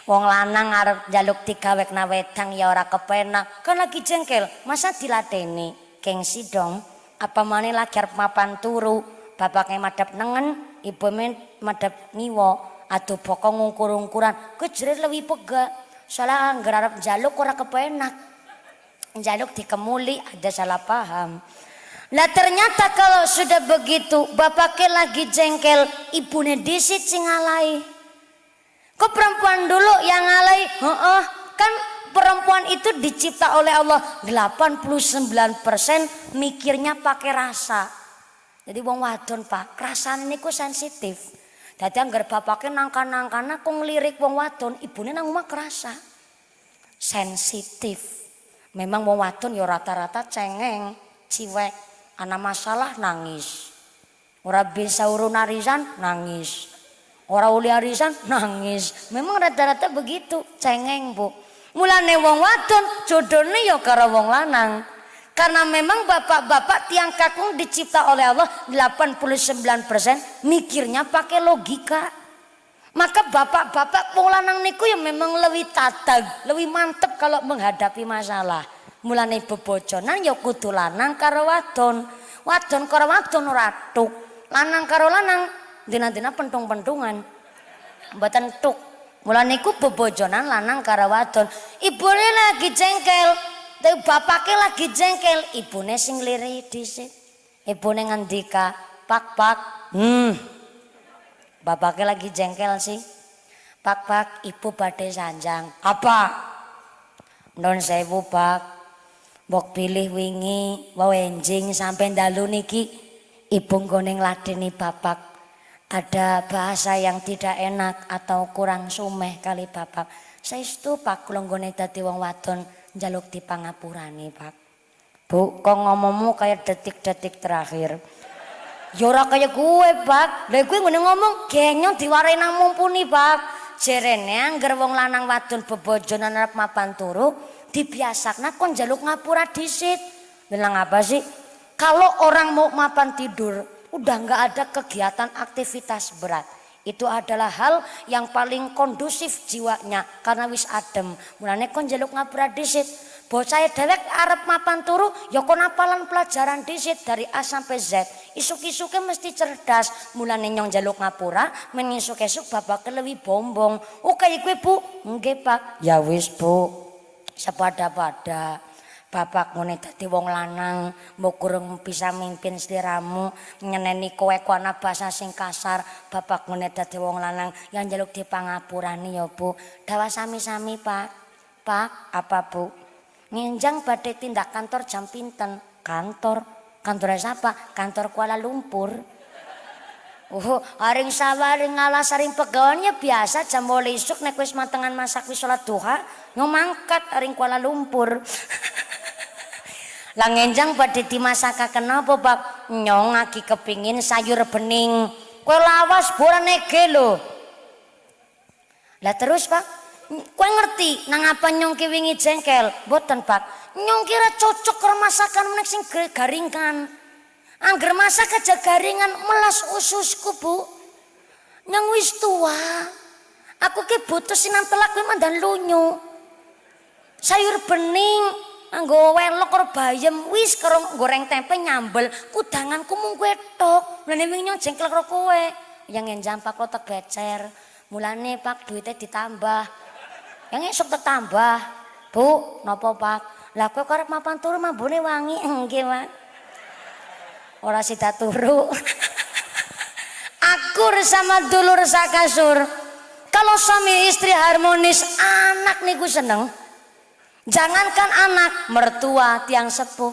Wong lanang arep njaluk digawekna wedang ya ora kepenak, kan lagi jengkel, masa diladeni, gengsi dong. Apa maneh lagi arep mapan turu, bapaknya madhep nengen, ibu madhep ngiwa, aduh bokong ngungkur-ungkuran, kuwi jere luwih pegak. Soalnya anggar arep njaluk ora kepenak. Njaluk dikemuli ada salah paham. Lah ternyata kalau sudah begitu, bapaknya lagi jengkel, ibune disit sing ngalai. Kok perempuan dulu yang ngalai? Kan perempuan itu dicipta oleh Allah 89% mikirnya pakai rasa. Jadi wong wadon Pak, rasane niku sensitif. Dadi anggar bapake nangkan-nangkana kok ngelirik wong wadon, ibune nang omah kerasa. Sensitif. Memang wong wadon ya rata-rata cengeng, ciwek, ana masalah nangis. Ora bisa urun arisan nangis. Ora uli arisan nangis. Memang rata-rata begitu, cengeng Bu. Mulane wong wadon jodone ya karo wong lanang. Karena memang bapak-bapak tiang kakung dicipta oleh Allah 89% mikirnya pakai logika. Maka bapak-bapak wong lanang niku ya memang lebih tatag, lebih mantep kalau menghadapi masalah. Mulane bebojonan ya kudu lanang karo wadon. Wadon karo wadon ora tuk. Lanang karo lanang dina-dina pentung-pentungan mboten tuk. Mulane iku bebojonan lanang karo wadon. Ibune lagi jengkel, tapi bapake lagi jengkel, ibune sing lirih dhisik. Ibune ngendika, "Pak, bapake lagi jengkel sih. Pak, ibu badhe sanjang." "Apa?" "Nun sewu, Pak. Mbok pilih wingi wewenjing sampai dalu niki ibu nggone ngladeni bapak. Ada bahasa yang tidak enak atau kurang sumeh kali bapak. Saestu Pak kula nggone dadi wong wadon njaluk dipangapurani Pak." "Bu, kok ngomongmu kayak detik-detik terakhir." "Ya ora kaya gue Pak. Lha gue ngene ngomong genyong diwarai nang mumpuni Pak. Jerene angger wong lanang wadon bebojonan arep mapan turu, dibiasakna kon njaluk ngapura dhisit." Bilang apa sih? Kalau orang mau mapan tidur, udah nggak ada kegiatan aktivitas berat, Itu adalah hal yang paling kondusif jiwanya karena wis adem. Mulane kon njaluk ngapura dhisit. Bocah dewek arep mapan turu ya kon apalan pelajaran dhisit dari A sampai Z. Isuk-isuke mesti cerdas. Mulane nyong njaluk ngapura men isuk-isuk bapak lebih bombong. Oh kaya kowe Bu? Nggih Pak. Ya wis Bu. Sepada-pada. Bapak ngene dadi wong lanang, mbok kurang bisa mimpin sliramu, nyeneni kowe ku ana basa sing kasar. Bapak ngene dadi wong lanang yang njaluk dipangapurani ya Bu. Dawa sami-sami Pak. Pak, apa Bu? Ngenjang badhe tindak kantor jam pinten? Kantor? Kantor siapa? Kantor Kuala Lumpur. Haring sawaring ngalas haring pegawannya biasa jam 8 isuk nek wis matengan masak wis salat duha, ngomangkat haring Kuala Lumpur. Lah ngenjang badhe dimasakaken apa Pak? Nyong lagi kepingin sayur bening. Kowe lawas bolane ge lho. Lah terus Pak, kowe ngerti nang apa nyong ki wingi jengkel? Mboten Pak. Nyong kira cocok karo masakan menek sing garingan. Angger masak aja garingan melas ususku Bu. Nyong wis tua. Aku ki butuh sinan telak kuwi mandan lunyu. Sayur bening anggo welok karo bayem wis karo goreng tempe nyambel kudanganku mung kowe tok. Mulane wingi nyong jengkel karo kowe. Yang ngenjang Pak kok tek becer. Mulane Pak duitnya ditambah. Yang esuk tek tambah. Bu, napa Pak? Lah kowe arep mapan turu mambune wangi nggih Pak. Ora sida turu. Akur sama dulur sakasur. Kalau suami istri harmonis, anak niku seneng. Jangankan anak, mertua, tiang sepuh.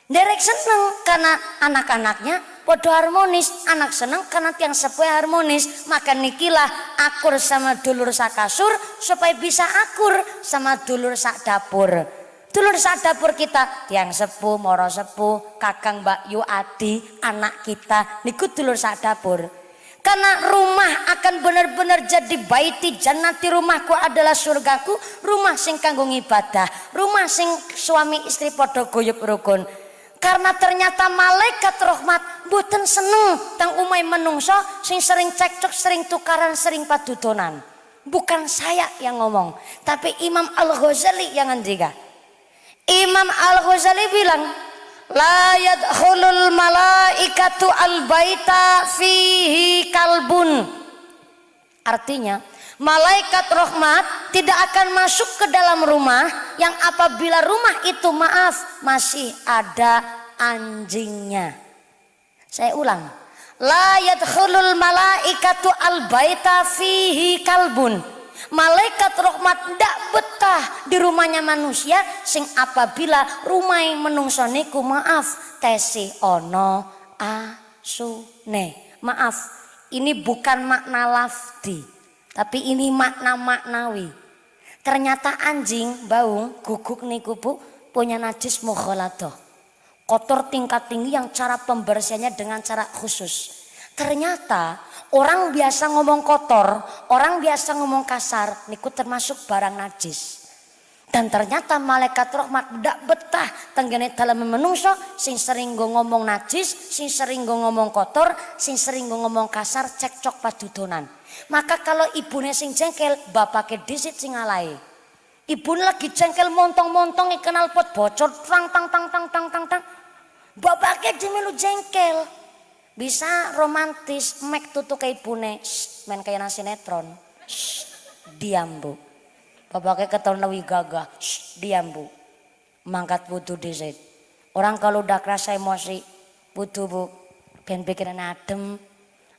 Derek seneng karena anak-anaknya podo harmonis. Anak seneng karena tiang sepuh harmonis. Maka nikilah akur sama dulur sakasur supaya bisa akur sama dulur sak dapur. Dulur sak dapur kita, tiang sepuh, moro sepuh, kakang Mbak Yu Adi, anak kita, niku dulur sak dapur. Karena rumah akan benar-benar jadi baiti jannati, rumahku adalah surgaku, rumah sing kanggo ibadah, rumah sing suami istri podo guyub rukun. Karena ternyata malaikat rahmat mboten seneng tang umai menungso sing sering cekcok, sering tukaran, sering padudonan. Bukan saya yang ngomong, tapi Imam Al-Ghazali yang ngendika. Imam Al-Ghazali bilang, la yadkhulul malaikatu al-baita fihi kalbun. Artinya, malaikat rahmat tidak akan masuk ke dalam rumah yang apabila rumah itu maaf masih ada anjingnya. Saya ulang. La yadkhulul malaikatu al-baita fihi kalbun. Malaikat rahmat ndak betah di rumahnya manusia sing apabila rumah menungso niku maaf tesi ono asune. Maaf, ini bukan makna lafdi, tapi ini makna maknawi. Ternyata anjing baung guguk niku Bu punya najis mughaladah, kotor tingkat tinggi yang cara pembersihannya dengan cara khusus. Ternyata orang biasa ngomong kotor, orang biasa ngomong kasar, niku termasuk barang najis. Dan ternyata malaikat rahmat ndak betah tenggene dalam menungso sing sering ngomong najis, sing sering ngomong kotor, sing sering ngomong kasar, cekcok padudonan. Maka kalau ibune sing jengkel, bapake disit sing ngalahi. Ibune lagi jengkel montong-montong kenal pot bocor, tang tang tang tang tang tang tang. Bapake dimelu jengkel. Bisa romantis, mek tutu ke ibune, main kayak sinetron. Diam Bu. Bapaknya keton lewi gagah, diam Bu. Mangkat wudu disit. Orang kalau udah kerasa emosi, wudu Bu. Ben pikiran adem.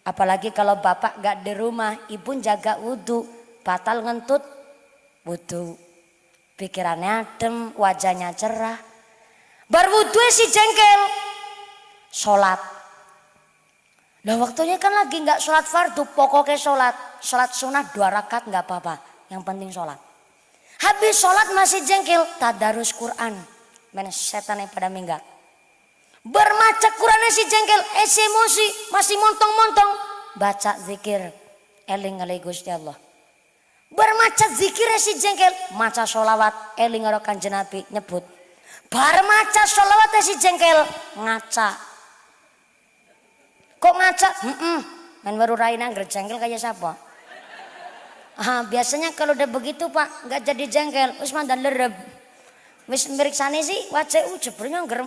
Apalagi kalau bapak gak di rumah, ibu jaga wudu, batal ngentut, wudu. Pikirannya adem, wajahnya cerah. Bar wudu si jengkel, sholat. Nah waktunya kan lagi nggak sholat fardu, pokoknya sholat sunnah 2 rakaat nggak apa-apa, yang penting sholat. Habis sholat masih jengkel, tadarus Quran, mana setan yang pada minggat. Bermaca Qurannya si jengkel, emosi, masih montong-montong, baca zikir, eling alai Gusti Allah. Bermaca zikirnya si jengkel, maca sholawat, eling karo Kanjeng Nabi nyebut. Bermaca sholawatnya si jengkel, ngaca. Kok ngaca? Main baru rain angger jengkel kayak siapa? Biasanya kalau udah begitu Pak nggak jadi jengkel, wis mandan lereb. Wis meriksane sih wajah jebrnya angger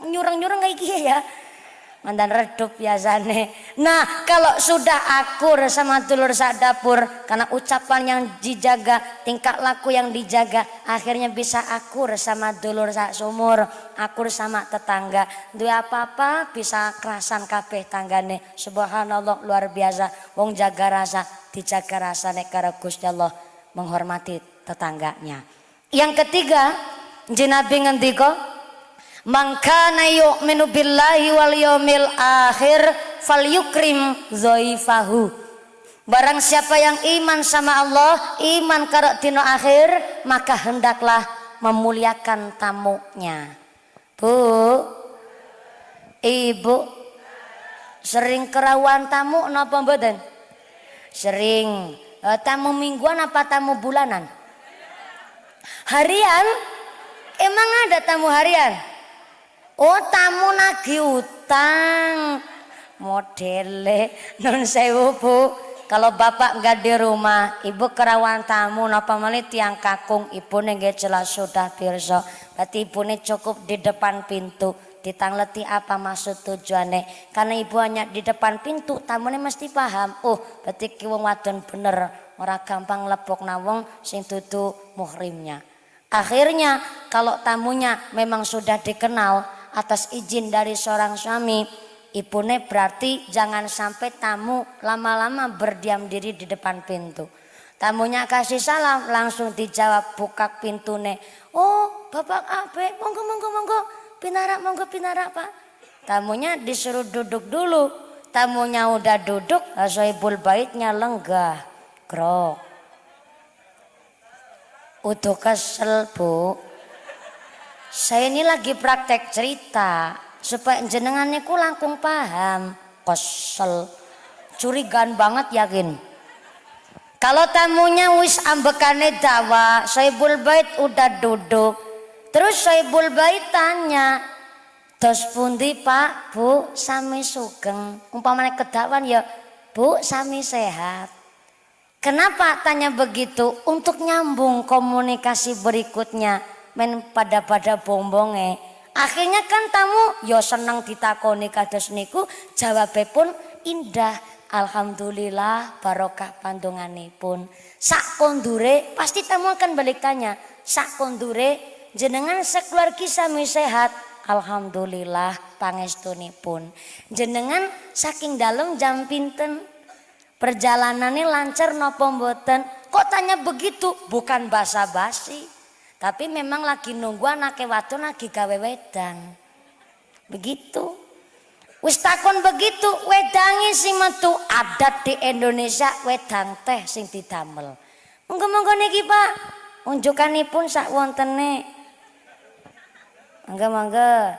nyurang-nyurang kayak gini ya. Mandan redup biasane. Nah kalau sudah akur sama dulur sak dapur, karena ucapan yang dijaga, tingkah laku yang dijaga, akhirnya bisa akur sama dulur sak sumur, akur sama tetangga. Dua apa-apa bisa kerasan kabeh tanggane. Subhanallah luar biasa. Wong jaga rasa, dijaga rasane karo Gusti Allah, menghormati tetangganya. Yang ketiga, Nabi ngendika, man kana yu'minu billahi wal yaumil akhir falyukrim dhaifahu. Barang siapa yang iman sama Allah, iman karo dina akhir, maka hendaklah memuliakan tamunya. Bu, Ibu sering kerawan tamu napa mboten? Sering. Tamu mingguan apa tamu bulanan? Harian? Emang ada tamu harian? Oh tamu nagih utang modele non sewu Bu. Kalau bapak nggak di rumah, ibu kerawan tamu napa malih tiang kakung, ibu nggih jelas sudah pirsa. Berarti ibu cukup di depan pintu, ditangleti apa maksud tujuannya. Karena ibu hanya di depan pintu, tamunya mesti paham. Oh berarti ki wong wadon bener, ora gampang lepok nawong sing dudu muhrimnya. Akhirnya kalau tamunya memang sudah dikenal atas izin dari seorang suami, ibune berarti jangan sampai tamu lama-lama berdiam diri di depan pintu. Tamunya kasih salam langsung dijawab buka pintune. Oh bapak abe, monggo monggo monggo pinarak Pak. Tamunya disuruh duduk dulu. Tamunya udah duduk, sohibul baitnya lenggah grok. Udah kesel Bu. Saya ini lagi praktek cerita supaya jenengannya ku langkung paham. Kesel, curigaan banget yakin. Kalau tamunya wis ambekane dawa, sohibul bait udah duduk, terus sohibul bait tanya, dos pundi Pak, Bu, sami sugeng. Umpamanya kedawan ya, Bu, sami sehat. Kenapa tanya begitu? Untuk nyambung komunikasi berikutnya. Men pada bombonge. Akhirnya kan tamu yo seneng ditakoni kados niku, jawabe pun indah. Alhamdulillah barokah pandunganipun. Sak kondure pasti tamu akan balik tanya, sak kondure jenengan sekeluargi sami sehat. Alhamdulillah pangestunipun. Jenengan saking dalem jam pinten? Perjalanannya lancar napa mboten? Kok tanya begitu? Bukan basa-basi. Tapi memang lagi nunggu anake wadon lagi gawe wedang. Begitu. Wis takon begitu, wedange sing metu adat di Indonesia wedang teh sing didamel. Monggo-monggo niki Pak, unjukanipun sak wontene. Monggo-monggo.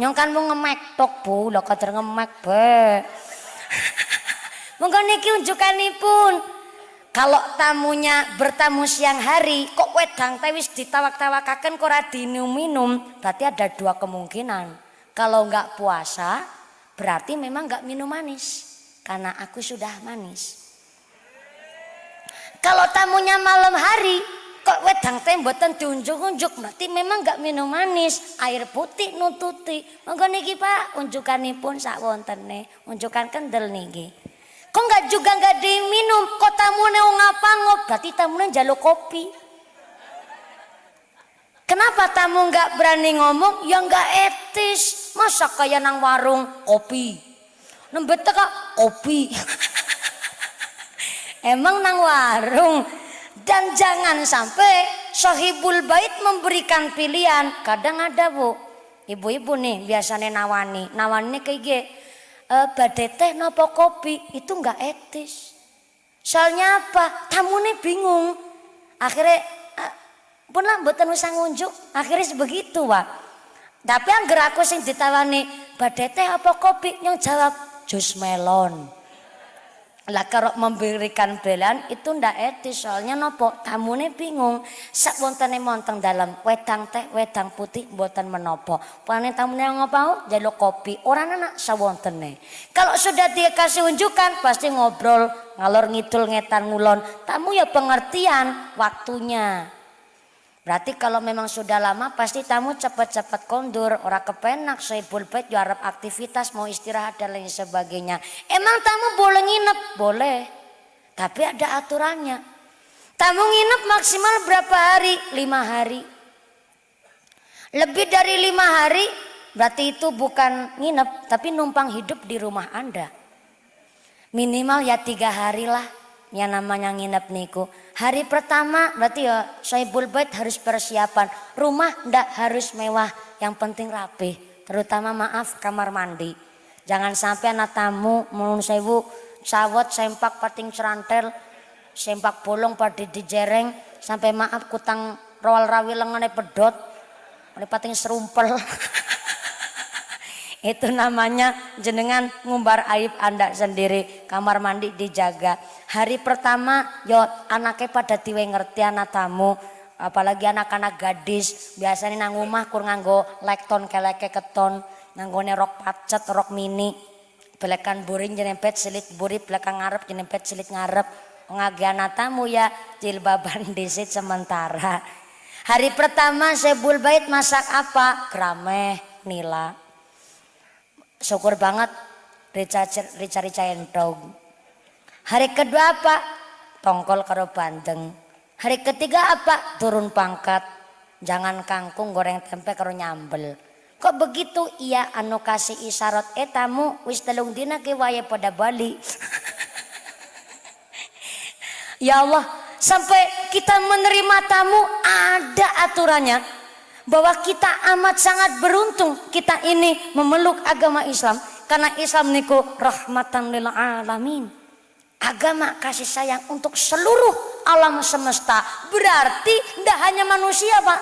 Nyong kan mau ngemek tok Bu, lho kader ngemek be. Monggo niki unjukanipun. Kalau tamunya bertamu siang hari, kok wedang teh wis ditawak-tawakaken kok ora minum, berarti ada dua kemungkinan. Kalau enggak puasa, berarti memang enggak minum manis, karena aku sudah manis. Kalau tamunya malam hari, kok wedang teh mboten diunjuk-unjuk, berarti memang enggak minum manis, air putih nututi. Monggo niki Pak, unjukanipun sak wontene, unjukan kendel niki. Kok enggak diminum, kok tamune ngapangop, berarti tamune njaluk kopi. Kenapa tamu enggak berani ngomong? Ya enggak etis. Masa kayak nang warung kopi. Nembet kok kopi. Emang nang warung. Dan jangan sampai sohibul bait memberikan pilihan. Kadang ada Bu, ibu-ibu nih biasanya nawani kayak gini. Badai teh nopo kopi, itu enggak etis. Soalnya apa? Tamune bingung. Akhirnya pun lah mboten usah ngunjuk. Akhirnya sebegitu Pak. Tapi angger aku sing ditawani badai teh apa kopi, yang jawab jus melon. Lah kalau memberikan belan itu ndak etis, soalnya nopo tamune bingung. Sak wontene monteng dalam wedang teh, wedang putih mboten menopo. Pane tamune ngopau jaluk kopi, ora anak sawontene. Kalau sudah dikasih unjukan pasti ngobrol, ngalor ngidul ngetan ngulon. Tamu ya pengertian waktunya. Berarti kalau memang sudah lama pasti tamu cepat-cepat kondur, orang kepenak, Sohibul Bait juarap aktivitas, mau istirahat dan lain sebagainya. Emang tamu boleh nginep? Boleh. Tapi ada aturannya. Tamu nginep maksimal berapa hari? 5 hari. Lebih dari 5 hari berarti itu bukan nginep, tapi numpang hidup di rumah Anda. Minimal ya 3 hari lah. Yang namanya nginep niku. Hari pertama berarti ya Sohibul Bait harus persiapan. Rumah ndak harus mewah, yang penting rapi. Terutama maaf kamar mandi. Jangan sampai anak tamu menun sewu sawot sempak pating cerantel, sempak bolong pada dijereng sampai maaf kutang rawal rawi lengane pedot, ane pating serumpel. Itu namanya jenengan ngumbar aib Anda sendiri. Kamar mandi dijaga. Hari pertama yo anaknya pada diwe ngerti anak tamu. Apalagi anak-anak gadis. Biasanya nang rumah kur nganggo lekton keleke keton. Nanggone rok pacet, rok mini. Belekan buring jenempet silit buri, belakang ngarep jenempet silit ngarep. Ngagi anak tamu ya jilbaban disit sementara. Hari pertama Sohibul Bait masak apa? Krameh, nila. Syukur banget rica-rica endog. Hari kedua apa? Tongkol karo bandeng. Hari ketiga apa? Turun pangkat. Jangan kangkung goreng tempe karo nyambel. Kok begitu? Iya anu kasih isyarat tamu wis 3 dina ki wae pada bali. Ya Allah, sampai kita menerima tamu ada aturannya. Bahwa kita amat sangat beruntung kita ini memeluk agama Islam. Karena Islam niku rahmatan lil alamin. Agama kasih sayang untuk seluruh alam semesta. Berarti tidak hanya manusia Pak.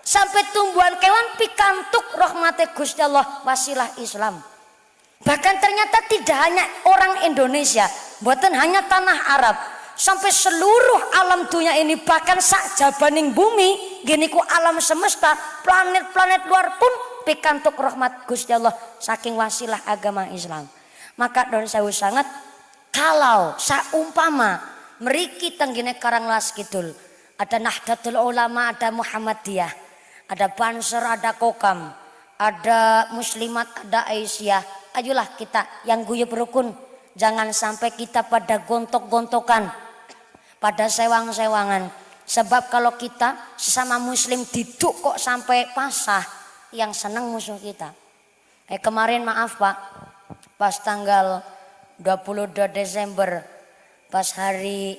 Sampai tumbuhan kewan pikantuk rahmate Gusti Allah wasilah Islam. Bahkan ternyata tidak hanya orang Indonesia. Bukan hanya tanah Arab. Sampai seluruh alam dunia ini bahkan sak jabaning bumi gini ku alam semesta planet-planet luar pun pikantuk rahmat Gusti Allah saking wasilah agama Islam. Maka don sewu sangat kalau saumpama meriki tenggine Karanglas Kidul ada Nahdlatul Ulama, ada Muhammadiyah, ada Banser, ada Kokam, ada Muslimat, ada Aisyah. Ayolah kita yang guyub rukun, jangan sampai kita pada gontok-gontokan, pada sewang-sewangan. Sebab kalau kita sesama muslim diduk kok sampai pasah, yang senang musuh kita. Kemarin maaf Pak, pas tanggal 22 Desember pas hari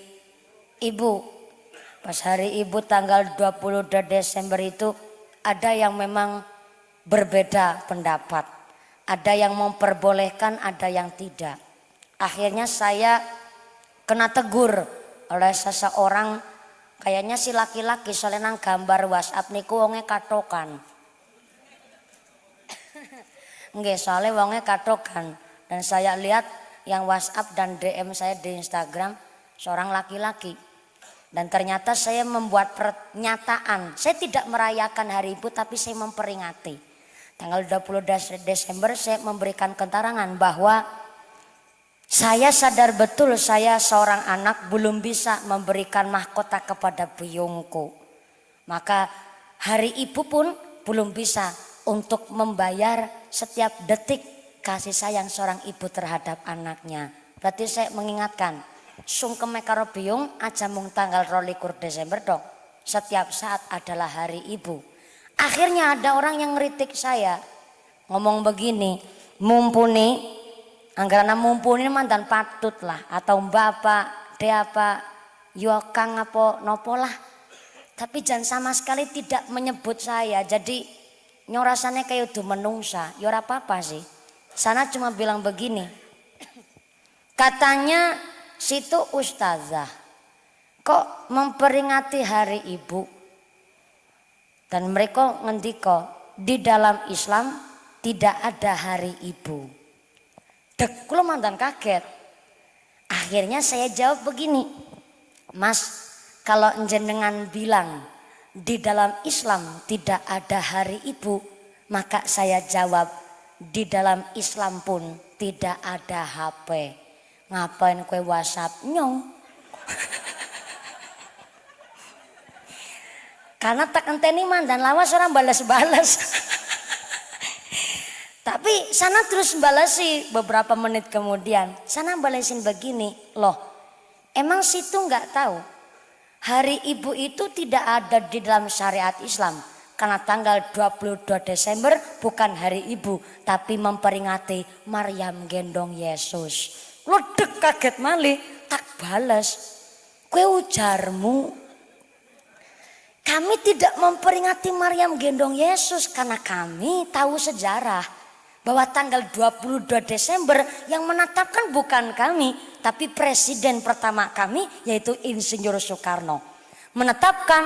ibu, tanggal 22 Desember itu ada yang memang berbeda pendapat, ada yang memperbolehkan, ada yang tidak. Akhirnya saya kena tegur oleh seseorang, kayaknya si laki-laki soalnya nang gambar WhatsApp niku wonge katokan. Nggih, soalnya wonge katokan. Dan saya lihat yang WhatsApp dan DM saya di Instagram seorang laki-laki. Dan ternyata saya membuat pernyataan, saya tidak merayakan hari ibu tapi saya memperingati. Tanggal 20 Desember saya memberikan keterangan bahwa saya sadar betul saya seorang anak belum bisa memberikan mahkota kepada buyungku. Maka hari ibu pun belum bisa untuk membayar setiap detik kasih sayang seorang ibu terhadap anaknya. Berarti saya mengingatkan, sungkeme karo biyung aja mung tanggal 22 Desember dong. Setiap saat adalah hari ibu. Akhirnya ada orang yang ngeritik saya. Ngomong begini, mumpuni anggaran mumpuni mantan patut lah, atau bapak, de apa, yo kang apa nopo lah. Tapi jangan sama sekali tidak menyebut saya. Jadi nyorasannya kayak udah menungsa. Ya ora apa-apa sih. Sana cuma bilang begini. Katanya situ ustazah kok memperingati hari ibu. Dan mereka ngendiko di dalam Islam tidak ada hari ibu. Dek kula mantan kaget. Akhirnya saya jawab begini, Mas, kalau jenengan bilang di dalam Islam tidak ada hari ibu, maka saya jawab di dalam Islam pun tidak ada HP. Ngapain kue WhatsApp nyong? Karena tak enteni mandan lawas orang balas-balas. Tapi sana terus balasi beberapa menit kemudian. Sana balesin begini, loh emang situ nggak tahu hari ibu itu tidak ada di dalam syariat Islam. Karena tanggal 22 Desember bukan hari ibu, tapi memperingati Maryam gendong Yesus. Ledek kaget malih, tak balas. Kue ujarmu, kami tidak memperingati Maryam gendong Yesus karena kami tahu sejarah. Bahwa tanggal 22 Desember yang menetapkan bukan kami, tapi presiden pertama kami yaitu Insinyur Soekarno. Menetapkan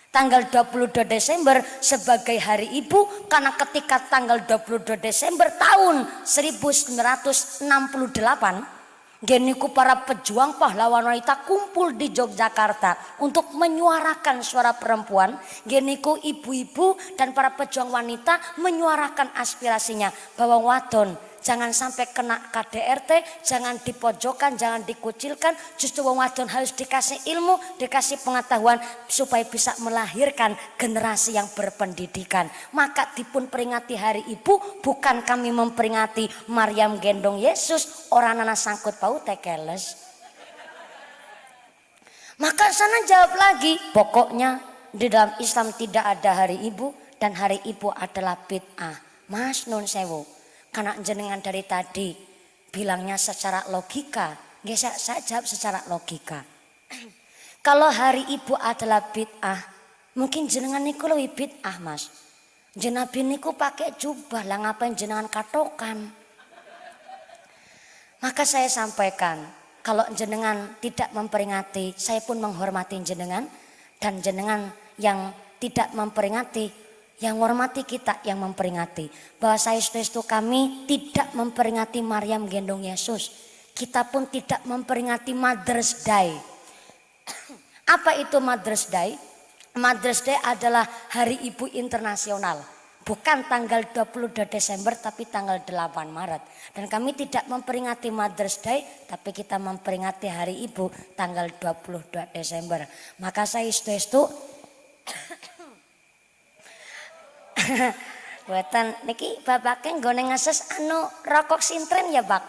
tanggal 22 Desember sebagai hari ibu karena ketika tanggal 22 Desember tahun 1968 geniku para pejuang pahlawan wanita kumpul di Yogyakarta untuk menyuarakan suara perempuan. Geniku ibu-ibu dan para pejuang wanita menyuarakan aspirasinya bahwa wadon jangan sampai kena KDRT, jangan dipojokkan, jangan dikucilkan. Justru wong wadon harus dikasih ilmu, dikasih pengetahuan supaya bisa melahirkan generasi yang berpendidikan. Maka dipun peringati hari ibu bukan kami memperingati Maryam gendong Yesus, orang anak sangkut paut tekeles. Maka sana jawab lagi, pokoknya di dalam Islam tidak ada hari ibu dan hari ibu adalah bid'ah. Mas nun sewu. Karena jenengan dari tadi bilangnya secara logika, saya jawab secara logika. Kalau hari ibu adalah bid'ah, mungkin jenengan niku lebih bid'ah mas. Jenabi niku pakai jubah lah, ngapain jenengan katokan? Maka saya sampaikan, kalau jenengan tidak memperingati, saya pun menghormati jenengan. Dan jenengan yang tidak memperingati, yang menghormati kita yang memperingati. Bahwa saya setuju kami tidak memperingati Maryam gendong Yesus. Kita pun tidak memperingati Mother's Day. Apa itu Mother's Day? Mother's Day adalah hari ibu internasional. Bukan tanggal 22 Desember tapi tanggal 8 Maret. Dan kami tidak memperingati Mother's Day tapi kita memperingati hari ibu tanggal 22 Desember. Maka saya setuju buatan niki bapaknya nggone ngeses rokok sintren ya bak.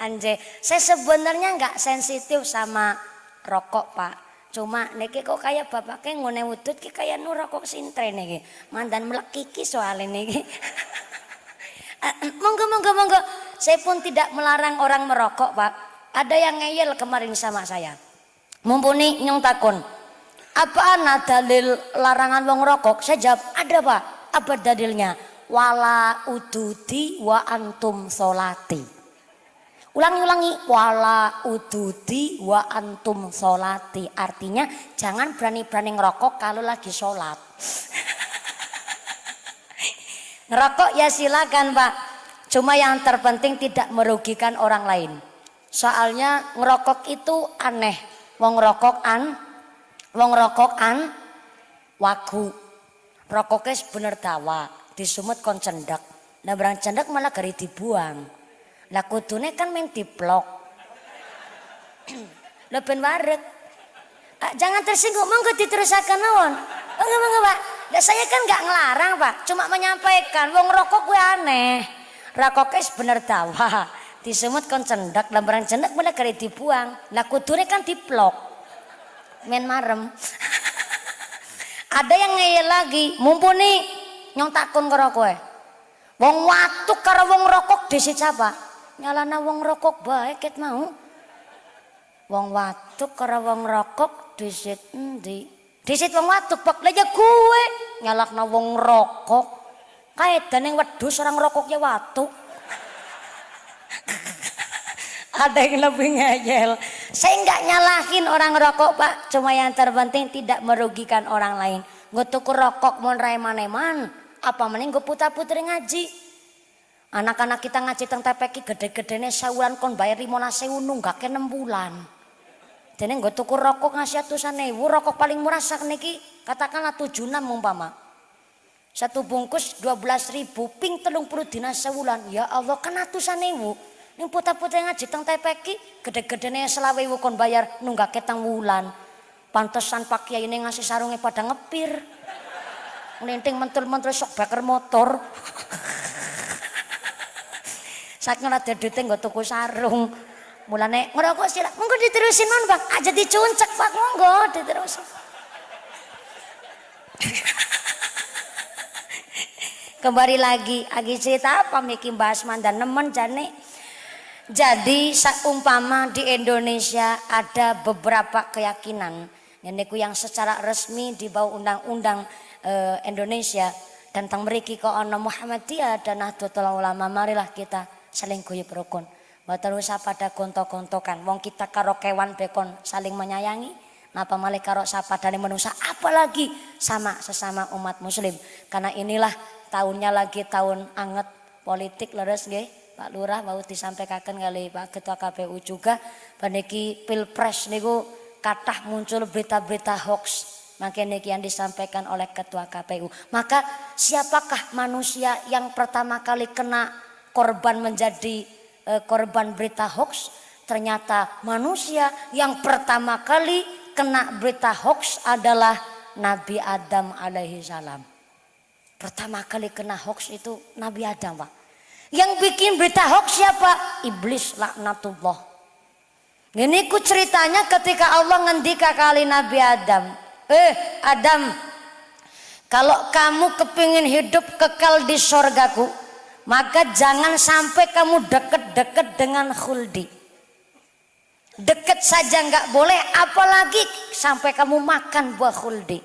Anje, saya sebenarnya nggak sensitif sama rokok pak. Cuma niki kok kayak bapaknya ngone wudut ki kayak rokok sintren niki. Mandan melekiki soal ini. Monggo. Saya pun tidak melarang orang merokok pak. Ada yang ngeyel kemarin sama saya. Mumpuni nyong takon. Apa ana dalil larangan wong rokok? Saya jawab ada pak. Apa dalilnya? Wala ududi wa antum solati. Ulangi. Wala ududi wa antum solati. Artinya jangan berani-berani ngerokok kalau lagi sholat. Ngerokok ya silakan pak. Cuma yang terpenting tidak merugikan orang lain. Soalnya ngerokok itu aneh. Wong rokok wagu. Rokoknya bener dawa, disumut kon cendak. Nah barang cendak malah gari dibuang. Lah kudune kan main diplok. Lah ben waret. Jangan tersinggung, monggo diterusaken mawon. Monggo Pak. Lah saya kan enggak ngelarang Pak, cuma menyampaikan wong rokok kuwi aneh. Rokoknya bener dawa, disumut kon cendak, lah barang cendak malah gari dibuang. Lah kudune kan diplok. Men marem. Ada yang ngeyel lagi, mumpuni nyong takun karo kowe. Wong watuk karo wong rokok disit apa? Nyalana wong rokok bae ket mau. Wong watuk karo wong rokok disit endi? Disit wong watuk bak leja kowe nyalakna wong rokok. Kaedane wedhus orang rokoknya watuk. Ada yang lebih ngeyel. Saya nggak nyalahin orang rokok pak, cuma yang terpenting tidak merugikan orang lain. Gue tuku rokok mau rai maneman, apa mending gue putar-putri ngaji. Anak-anak kita ngaji teng TPQ gede-gedene sewulan kon bayar 15.000 nunggake 6 bulan. Dene nggo tuku rokok ngasih atusan ewu, rokok paling murah sakniki katakanlah 76 umpama. Satu bungkus 12.000, ping 30 dina sewulan. Ya Allah kan atusan ewu. Ning putra-putri ngaji teng TPQ gede-gedene 20.000 kon bayar nunggake teng wulan. Pantesan Pak Kiai ini ngasih sarungnya pada ngepir. Ngelinting mentul-mentul sok bakar motor. Saking ora duite nggo tuku sarung. Mulane ngerokok sila, monggo diterusin mon Bang, aja dicuncek Pak, monggo diterusin. Kembali lagi cerita apa Miki bahas mandan nemen jane. Jadi seumpama di Indonesia ada beberapa keyakinan yang secara resmi di bawah undang-undang Indonesia tentang meriki ko ono Muhammadiyah dan Nahdlatul Ulama, marilah kita saling guyub rukun. Mboten usah pada gontok-gontokan. Wong kita karo kewan bekon saling menyayangi, napa malih karo sapadane manusia, apalagi sama sesama umat muslim. Karena inilah tahunnya lagi tahun anget politik leres nggih. Pak Lurah mau disampaikan kali Pak Ketua KPU juga paniki Pilpres niku kathah muncul berita-berita hoax. Makanya yang disampaikan oleh Ketua KPU. Maka siapakah manusia yang pertama kali kena korban menjadi korban berita hoax? Ternyata manusia yang pertama kali kena berita hoax adalah Nabi Adam alaihi salam. Pertama kali kena hoax itu Nabi Adam, Pak. Yang bikin berita hoax siapa? Iblis laknatullah. Ini ku ceritanya ketika Allah ngendika kali Nabi Adam. Adam, kalau kamu kepingin hidup kekal di sorgaku, maka jangan sampai kamu deket-deket dengan khuldi. Deket saja nggak boleh, apalagi sampai kamu makan buah khuldi.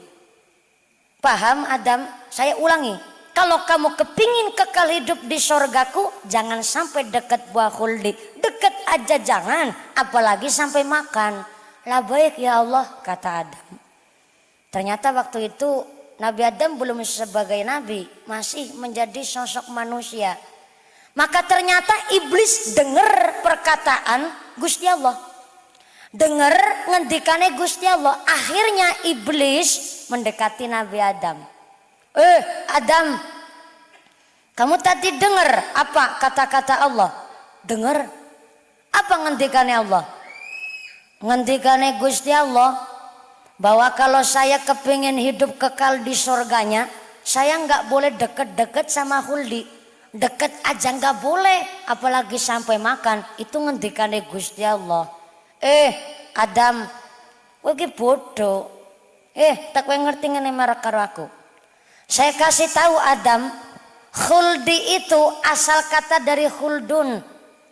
Paham Adam? Saya ulangi, kalau kamu kepingin kekal hidup di sorgaku, jangan sampai deket buah khuldi. Deket aja jangan, apalagi sampai makan. Lah baik ya Allah, kata Adam. Ternyata waktu itu Nabi Adam belum sebagai nabi, masih menjadi sosok manusia. Maka ternyata iblis dengar perkataan Gusti Allah. Dengar ngendikane Gusti Allah. Akhirnya iblis mendekati Nabi Adam. Adam, kamu tadi dengar apa kata-kata Allah? Dengar. Apa ngendikane Allah? Ngendikane Gusti Allah bahwa kalau saya kepingin hidup kekal di surganya, saya nggak boleh deket-deket sama khuldi. Deket aja nggak boleh, apalagi sampai makan. Itu ngendikane Gusti Allah. Adam, kowe ki bodoh. Tak kowe ngerti ngene marek karo aku. Saya kasih tahu Adam, khuldi itu asal kata dari khuldun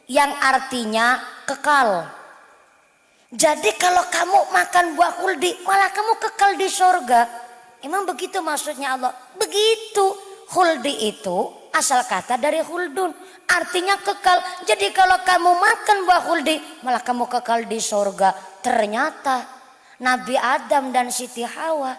yang artinya kekal. Jadi kalau kamu makan buah khuldi, malah kamu kekal di surga. Emang begitu maksudnya Allah? Begitu. Khuldi itu asal kata dari khuldun, artinya kekal. Jadi kalau kamu makan buah khuldi, malah kamu kekal di surga. Ternyata Nabi Adam dan Siti Hawa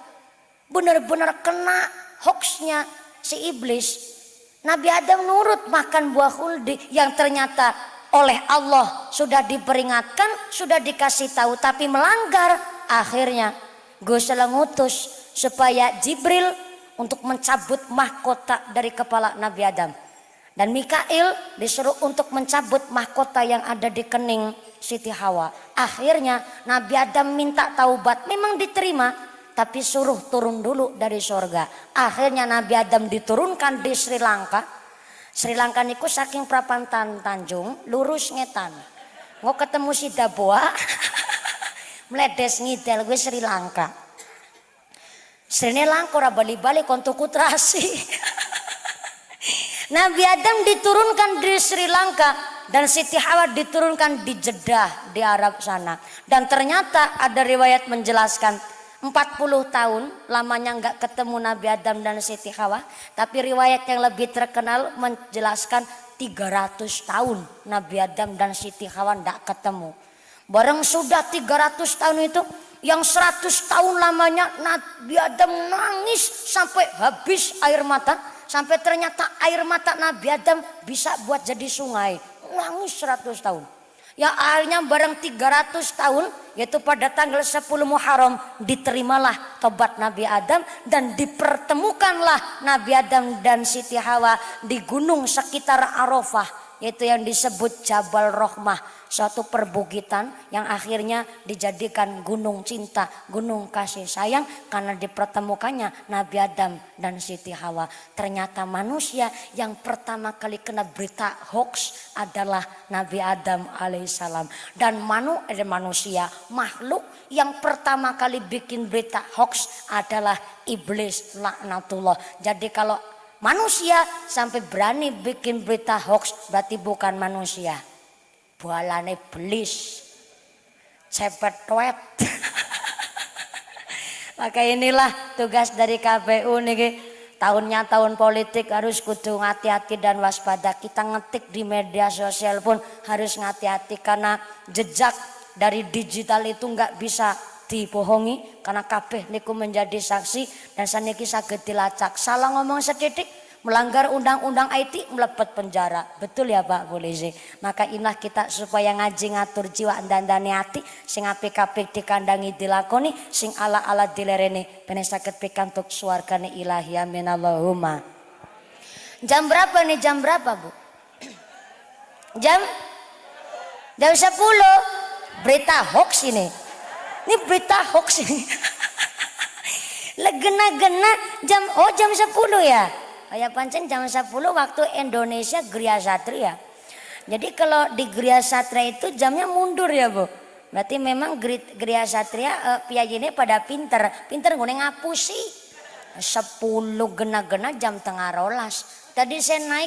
benar-benar kena hoaxnya si iblis. Nabi Adam nurut makan buah khuldi yang ternyata oleh Allah sudah diperingatkan, sudah dikasih tahu, tapi melanggar. Akhirnya Gusti Allah ngutus supaya Jibril untuk mencabut mahkota dari kepala Nabi Adam, dan Mikail disuruh untuk mencabut mahkota yang ada di kening Siti Hawa. Akhirnya Nabi Adam minta taubat, memang diterima, tapi suruh turun dulu dari surga. Akhirnya Nabi Adam diturunkan di Sri Lanka. Sri Lanka niku saking prapantan Tanjung lurus ngetan. Mau ketemu si Daboa meledes ngidel gue Sri Lanka. Sri Lanka ora bali-bali kon tuku terasi. Nabi Adam diturunkan di Sri Lanka dan Siti Hawa diturunkan di Jeddah di Arab sana. Dan ternyata ada riwayat menjelaskan 40 tahun lamanya nggak ketemu Nabi Adam dan Siti Hawa, tapi riwayat yang lebih terkenal menjelaskan 300 tahun Nabi Adam dan Siti Hawa nggak ketemu. Bareng sudah 300 tahun itu, yang 100 tahun lamanya Nabi Adam nangis sampai habis air mata, sampai ternyata air mata Nabi Adam bisa buat jadi sungai. Nangis 100 tahun. Ya akhirnya bareng 300 tahun, yaitu pada tanggal 10 Muharram diterimalah tobat Nabi Adam dan dipertemukanlah Nabi Adam dan Siti Hawa di gunung sekitar Arafah, yaitu yang disebut Jabal Rohmah, suatu perbukitan yang akhirnya dijadikan gunung cinta, gunung kasih sayang karena dipertemukannya Nabi Adam dan Siti Hawa. Ternyata manusia yang pertama kali kena berita hoax adalah Nabi Adam alaihissalam. Dan manusia makhluk yang pertama kali bikin berita hoax adalah iblis laknatullah. Jadi kalau manusia sampai berani bikin berita hoax berarti bukan manusia. Bualane belis, cepet tuet. Maka inilah tugas dari KPU nih. Tahunnya tahun politik harus kudu hati-hati dan waspada. Kita ngetik di media sosial pun harus hati-hati karena jejak dari digital itu nggak bisa dibohongi karena kabeh niku menjadi saksi dan saniki saged dilacak. Salah ngomong setitik melanggar undang-undang IT melepet penjara. Betul ya Pak Polisi. Maka inilah kita supaya ngaji ngatur jiwa dandane ati sing apik-apik dikandangi dilakoni, sing ala-ala dilereni ben saged pikantuk swargane ilahi amin Allahumma. Jam berapa nih? Jam berapa Bu? Jam 10. Berita hoax ini. Ini berita hoax ini. Legena-gena jam 10 ya. Kayak pancen jam 10 waktu Indonesia Gria Satria. Jadi kalau di Gria Satria itu jamnya mundur ya Bu. Berarti memang Gria Satria piayine pada pinter ngene ngapusi. 10 gena-gena jam tengah rolas. Tadi saya naik